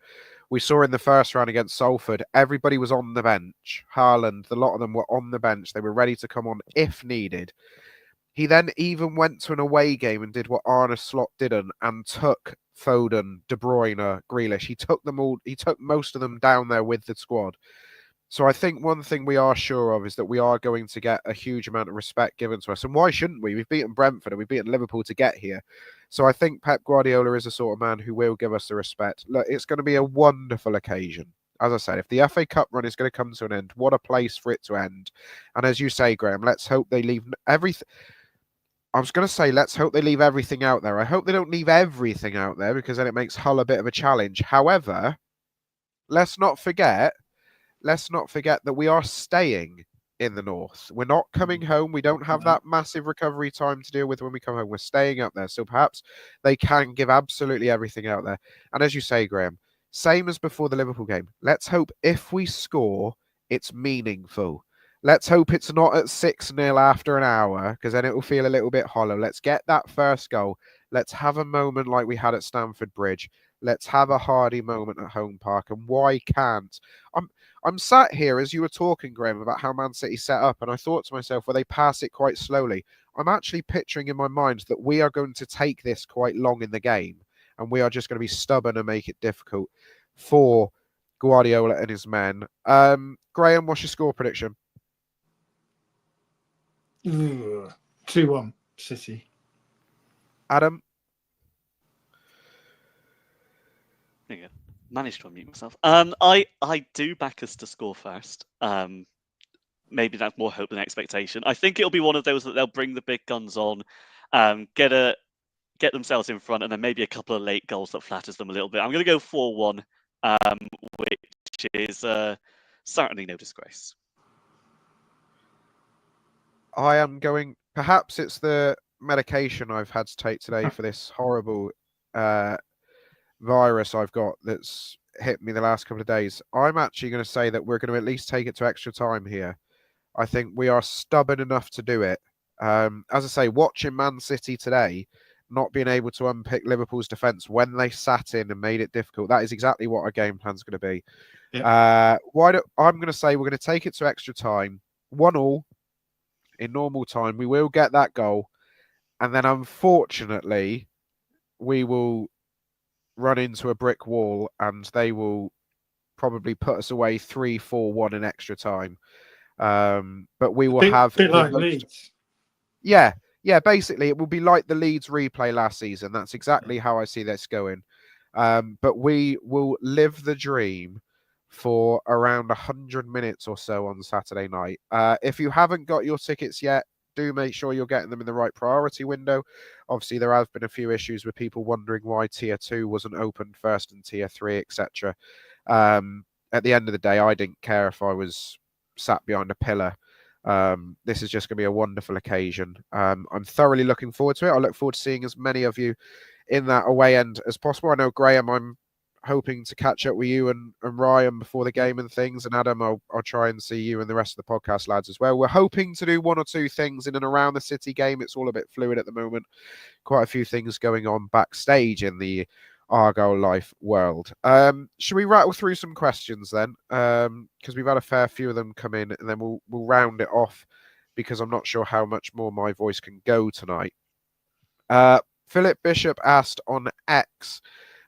We saw in the first round against Salford, everybody was on the bench. Haaland, a lot of them were on the bench. They were ready to come on if needed. He then even went to an away game and did what Arne Slot didn't, and took Foden, De Bruyne, Grealish. He took them all. He took most of them down there with the squad. So I think one thing we are sure of is that we are going to get a huge amount of respect given to us. And why shouldn't we? We've beaten Brentford and we've beaten Liverpool to get here. So I think Pep Guardiola is the sort of man who will give us the respect. Look, it's going to be a wonderful occasion. As I said, if the FA Cup run is going to come to an end, what a place for it to end. And as you say, Graham, let's hope they leave everything. I was going to say, let's hope they leave everything out there. I hope they don't leave everything out there, because then it makes Hull a bit of a challenge. However, let's not forget that we are staying in the north. We're not coming home. We don't have that massive recovery time to deal with when we come home. We're staying up there. So perhaps they can give absolutely everything out there. And as you say, Graham, same as before the Liverpool game. Let's hope if we score, it's meaningful. Let's hope it's not at 6-0 after an hour, because then it will feel a little bit hollow. Let's get that first goal. Let's have a moment like we had at Stamford Bridge. Let's have a Hardy moment at Home Park. And why can't? I'm sat here as you were talking, Graham, about how Man City set up, and I thought to myself, well, they pass it quite slowly. I'm actually picturing in my mind that we are going to take this quite long in the game, and we are just going to be stubborn and make it difficult for Guardiola and his men. Graham, what's your score prediction? 2-1 City. Adam? There you go. Managed to unmute myself. I do back us to score first. Maybe that's more hope than expectation. I think it'll be one of those that they'll bring the big guns on, get themselves in front, and then maybe a couple of late goals that flatters them a little bit. I'm going to go 4-1, which is certainly no disgrace. I am going. Perhaps it's the medication I've had to take today for this horrible virus I've got that's hit me the last couple of days. I'm actually going to say that we're going to at least take it to extra time here. I think we are stubborn enough to do it. As I say, watching Man City today, not being able to unpick Liverpool's defence when they sat in and made it difficult, that is exactly what our game plan's going to be. Yep. I'm going to say we're going to take it to extra time, 1-1 in normal time. We will get that goal, and then unfortunately, we will run into a brick wall, and they will probably put us away 3-4-1 in extra time. But we will have bit like Leeds. Yeah, basically it will be like the Leeds replay last season. That's exactly how I see this going. But we will live the dream for around 100 minutes or so on Saturday night. If you haven't got your tickets yet, do make sure you're getting them in the right priority window. Obviously, there have been a few issues with people wondering why Tier 2 wasn't opened first and Tier 3, etc. At the end of the day, I didn't care if I was sat behind a pillar. This is just going to be a wonderful occasion. I'm thoroughly looking forward to it. I look forward to seeing as many of you in that away end as possible. I know, Graham, I'm hoping to catch up with you and Ryan before the game and things, and Adam, I'll try and see you and the rest of the podcast lads as well. We're hoping to do one or two things in and around the City game. It's all a bit fluid at the moment. Quite a few things going on backstage in the Argyle life world. Should we rattle through some questions then? Because we've had a fair few of them come in, and then we'll round it off, because I'm not sure how much more my voice can go tonight. Philip Bishop asked on X,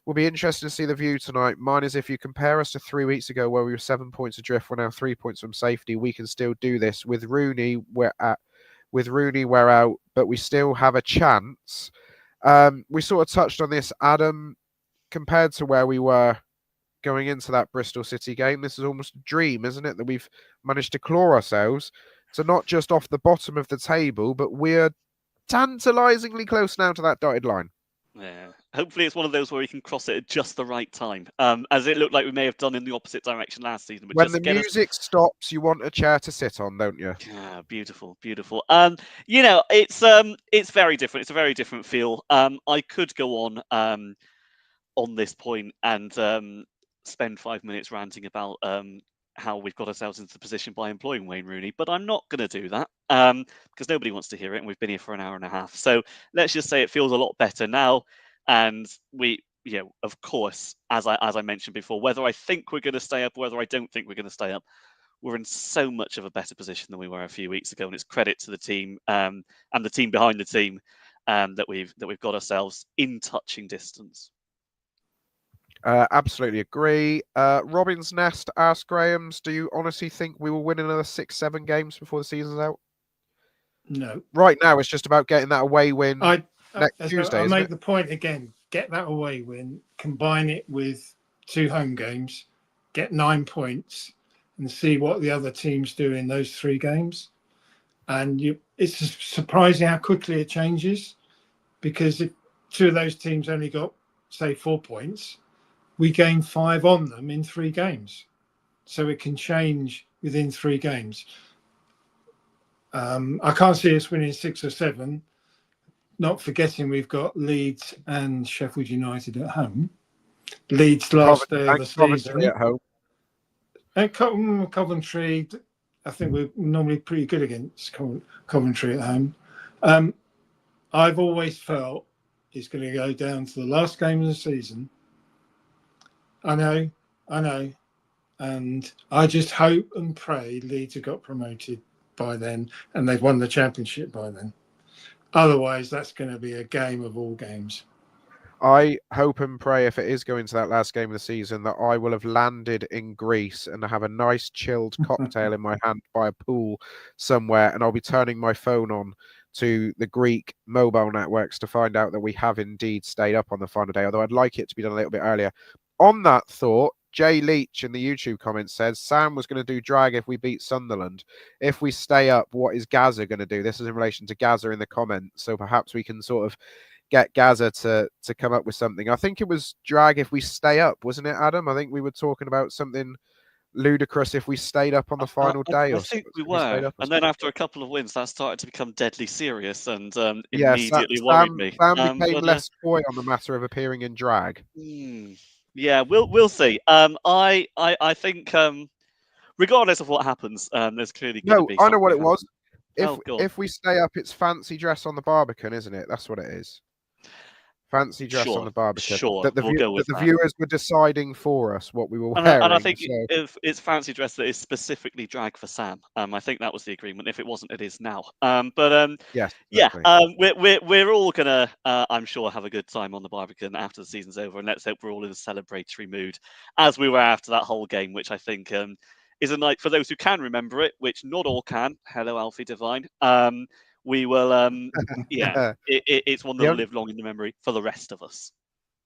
will be interested to see the view tonight. Mine is, if you compare us to 3 weeks ago where we were 7 points adrift, we're now 3 points from safety. We can still do this. With Rooney, we're out, but we still have a chance. We sort of touched on this, Adam. Compared to where we were going into that Bristol City game, this is almost a dream, isn't it? That we've managed to claw ourselves to not just off the bottom of the table, but we're tantalisingly close now to that dotted line. Yeah. Hopefully it's one of those where we can cross it at just the right time, as it looked like we may have done in the opposite direction last season. But when the music stops, you want a chair to sit on, don't you? Yeah, beautiful. It's very different. It's a very different feel. I could go on this point and spend 5 minutes ranting about how we've got ourselves into the position by employing Wayne Rooney, but I'm not going to do that because nobody wants to hear it, and we've been here for an hour and a half. So let's just say it feels a lot better now, and we, of course, as I mentioned before, whether I think we're going to stay up, or whether I don't think we're going to stay up, we're in so much of a better position than we were a few weeks ago, and it's credit to the team and the team behind the team that we've got ourselves in touching distance. Absolutely agree. Robin's Nest asked Graham's, do you honestly think we will win another 6-7 games before the season's out? No. Right now, it's just about getting that away win next Tuesday. I make the point again, get that away win, combine it with 2 home games, get 9 points, and see what the other teams do in those 3 games. And it's surprising how quickly it changes, because if 2 of those teams only got, say, 4 points, we gain 5 on them in 3 games. So it can change within 3 games. I can't see us winning 6 or 7, not forgetting we've got Leeds and Sheffield United at home. Leeds last day of the season. At home. And Coventry, I think we're normally pretty good against Coventry at home. I've always felt it's going to go down to the last game of the season. I know. And I just hope and pray Leeds have got promoted by then and they've won the championship by then. Otherwise, that's going to be a game of all games. I hope and pray, if it is going to that last game of the season, that I will have landed in Greece and have a nice chilled cocktail in my hand by a pool somewhere, and I'll be turning my phone on to the Greek mobile networks to find out that we have indeed stayed up on the final day, although I'd like it to be done a little bit earlier. On that thought, Jay Leach in the YouTube comments says, Sam was going to do drag if we beat Sunderland. If we stay up, what is Gaza going to do? This is in relation to Gaza in the comments, so perhaps we can sort of get Gaza to come up with something. I think it was drag if we stay up, wasn't it, Adam? I think we were talking about something ludicrous if we stayed up on the final day. I think we were. And then after a couple of wins, that started to become deadly serious and immediately worried me. Sam became less coy on the matter of appearing in drag. Yeah, we'll see. I think regardless of what happens, there's clearly going to be. I know what it was. If we stay up, it's fancy dress on the Barbican, isn't it? That's what it is. Fancy dress on the Barbican. Sure, that the viewers were deciding for us what we were wearing. And I think if it's fancy dress that is specifically drag for Sam, I think that was the agreement. If it wasn't, it is now. Yes, exactly. We're all gonna, I'm sure, have a good time on the Barbican after the season's over, and let's hope we're all in a celebratory mood, as we were after that whole game, which I think is a night for those who can remember it, which not all can. Hello, Alfie Divine. We will, it's one that will live long in the memory for the rest of us.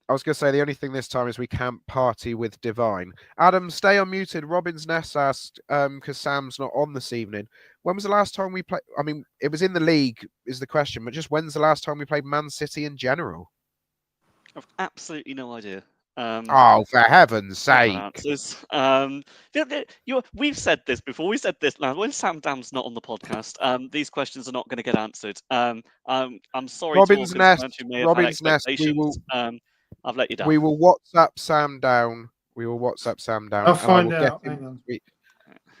I was going to say the only thing this time is we can't party with Divine. Adam, stay unmuted. Robin's Nest asked, because Sam's not on this evening, when was the last time we played? I mean, it was in the league is the question, but just when's the last time we played Man City in general? I've absolutely no idea. For heaven's sake. We've said this before. We said this now. When Sam Dam's not on the podcast, these questions are not going to get answered. I'm sorry Robin's to all Nest, concerned who may have Robin's had expectations. I've let you down. We will WhatsApp Sam down. I'll find out. Hang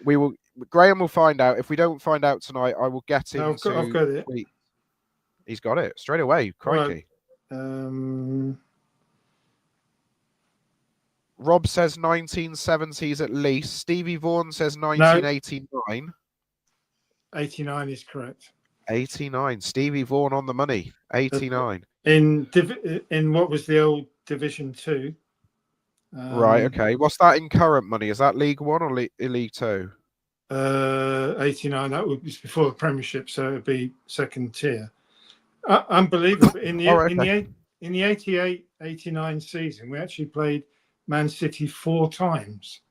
on. Graham will find out. If we don't find out tonight, I will get him I've got it. He's got it straight away. Crikey. Right. Rob says 1970s at least. Stevie Vaughan says 1989. 89 is correct. 89. Stevie Vaughan on the money. 89. In what was the old Division 2. Right, okay. What's that in current money? Is that League 1 or League 2? 89, that was before the Premiership, so it would be second tier. Unbelievable. In the 88-89 season, we actually played Man City 4 times.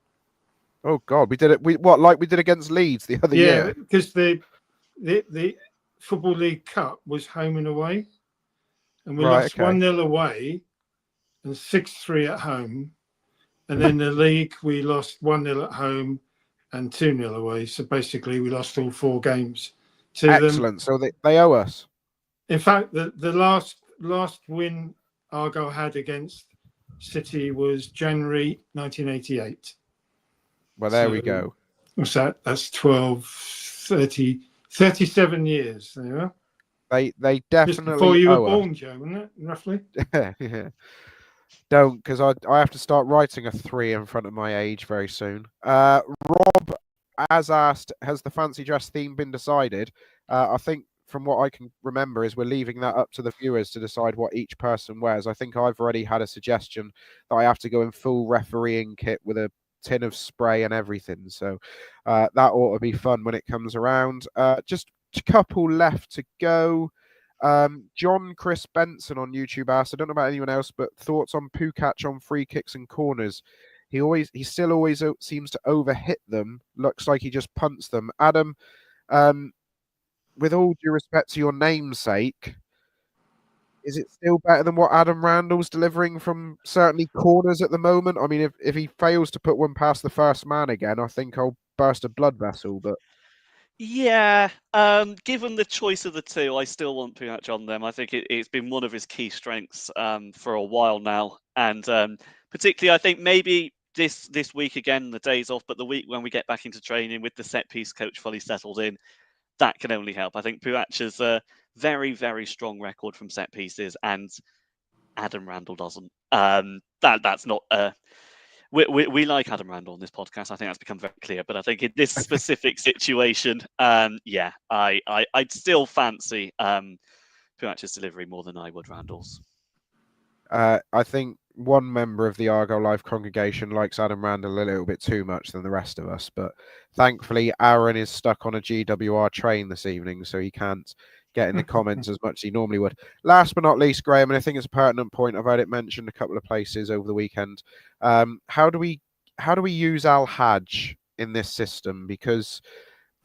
Oh God, we did it. Like we did against Leeds the other year? Yeah, because the Football League Cup was home and away, and we lost 1-0 away and 6-3 at home, and then the league we lost 1-0 at home and 2-0 away. So basically, we lost all 4 games to them. Excellent. So they owe us. In fact, the last win Argyle had against City was January 1988. Well, there So, we go. What's that? That's 12, 30, 37 years. There you are. They Just before definitely you were owe us. born, Joe, wasn't it? Roughly. Yeah. Don't, because I have to start writing a 3 in front of my age very soon. Rob, as asked, has the fancy dress theme been decided? I think from what I can remember is we're leaving that up to the viewers to decide what each person wears. I think I've already had a suggestion that I have to go in full refereeing kit with a tin of spray and everything. So that ought to be fun when it comes around. Just a couple left to go. John Chris Benson on YouTube asked, I don't know about anyone else, but thoughts on Pukac on free kicks and corners. He still always seems to overhit them. Looks like he just punts them. Adam, with all due respect to your namesake, is it still better than what Adam Randall's delivering from certainly corners at the moment? I mean, if he fails to put one past the first man again, I think I'll burst a blood vessel. But Yeah, given the choice of the two, I still want Puhac on them. I think it's been one of his key strengths for a while now, and particularly I think maybe this week again, the days off, but the week when we get back into training with the set piece coach fully settled in, that can only help. I think Puhac has a very, very strong record from set pieces, and Adam Randall doesn't. That's not. We like Adam Randall on this podcast. I think that's become very clear. But I think in this specific situation, yeah, I'd still fancy Puhac's delivery more than I would Randall's. I think one member of the Argyle Life congregation likes Adam Randall a little bit too much than the rest of us, but thankfully Aaron is stuck on a GWR train this evening, so he can't get in the comments as much as he normally would. Last but not least, Graham, and I think it's a pertinent point, I've heard it mentioned a couple of places over the weekend. How do we use Al Hajj in this system? Because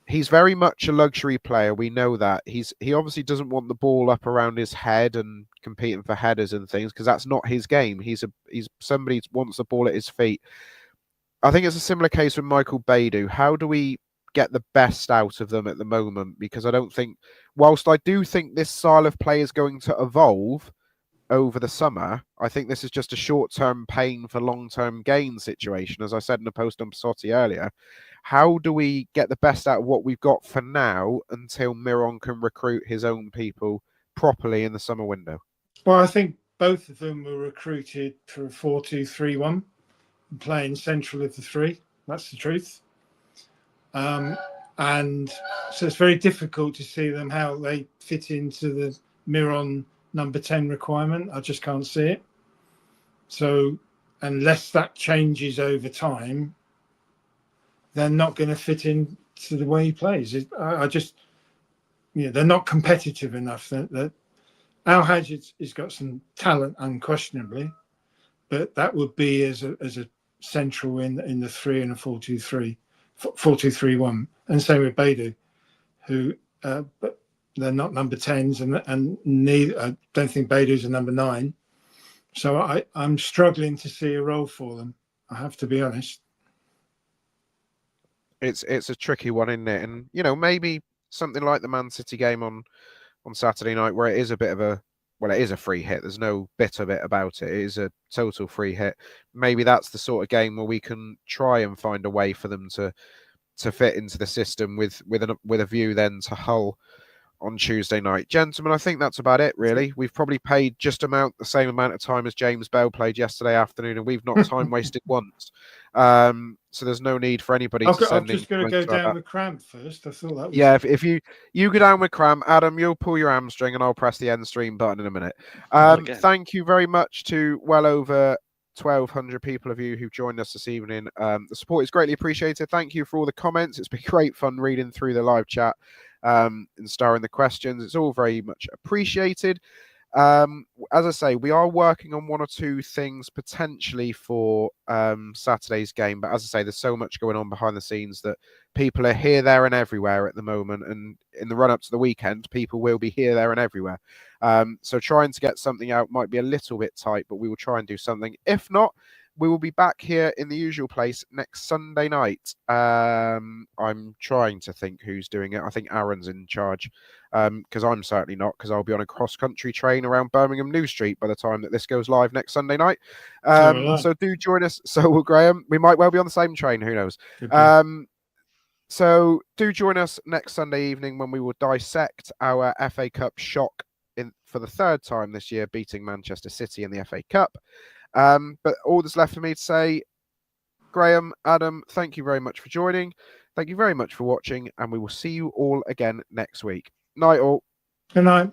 he's very much a luxury player. We know that. He obviously doesn't want the ball up around his head and competing for headers and things, because that's not his game. He's somebody who wants the ball at his feet. I think it's a similar case with Michael Baidoo. How do we get the best out of them at the moment? Because I don't think, whilst I do think this style of play is going to evolve over the summer, I think this is just a short-term pain for long-term gain situation. As I said in the post on Passotti earlier, how do we get the best out of what we've got for now until Miron can recruit his own people properly in the summer window? Well, I think both of them were recruited for a 4-2-3-1, playing central of the three. That's the truth. And so it's very difficult to see them how they fit into the Miron number 10 requirement. I just can't see it. So unless that changes over time, they're not going to fit into the way he plays. They're not competitive enough. That Al Hajj has got some talent, unquestionably, but that would be as a central in the 3 and a 4-2-3-1, and same with Baidoo, who but they're not number 10s, and neither. I don't think Baidoo's a number 9. So I'm struggling to see a role for them. I have to be honest. It's a tricky one, isn't it? And maybe something like the Man City game on Saturday night, where it is a bit of it is a free hit. There's no bitter bit about it. It is a total free hit. Maybe that's the sort of game where we can try and find a way for them to fit into the system with a view then to Hull on Tuesday night. Gentlemen, I think that's about it, really. We've probably paid just the same amount of time as James Bell played yesterday afternoon, and we've not time wasted once. So there's no need for anybody to send in. I'm just going to go down with cramp first. I thought that was... Yeah, if you go down with cramp, Adam, you'll pull your hamstring and I'll press the end stream button in a minute. Thank you very much to well over 1,200 people of you who've joined us this evening. The support is greatly appreciated. Thank you for all the comments. It's been great fun reading through the live chat and starring the questions. It's all very much appreciated. As I say, we are working on one or two things potentially for Saturday's game, but as I say, there's so much going on behind the scenes that people are here, there, and everywhere at the moment, and in the run-up to the weekend, people will be here, there, and everywhere. So trying to get something out might be a little bit tight, but we will try and do something. If not, we will be back here in the usual place next Sunday night. I'm trying to think who's doing it. I think Aaron's in charge, because I'm certainly not, because I'll be on a cross-country train around Birmingham New Street by the time that this goes live next Sunday night. So do join us. So will Graham. We might well be on the same train. Who knows? So do join us next Sunday evening when we will dissect our FA Cup shock for the third time this year, beating Manchester City in the FA Cup. But all that's left for me to say, Graham, Adam, thank you very much for joining. Thank you very much for watching, and we will see you all again next week. Night all. Good night.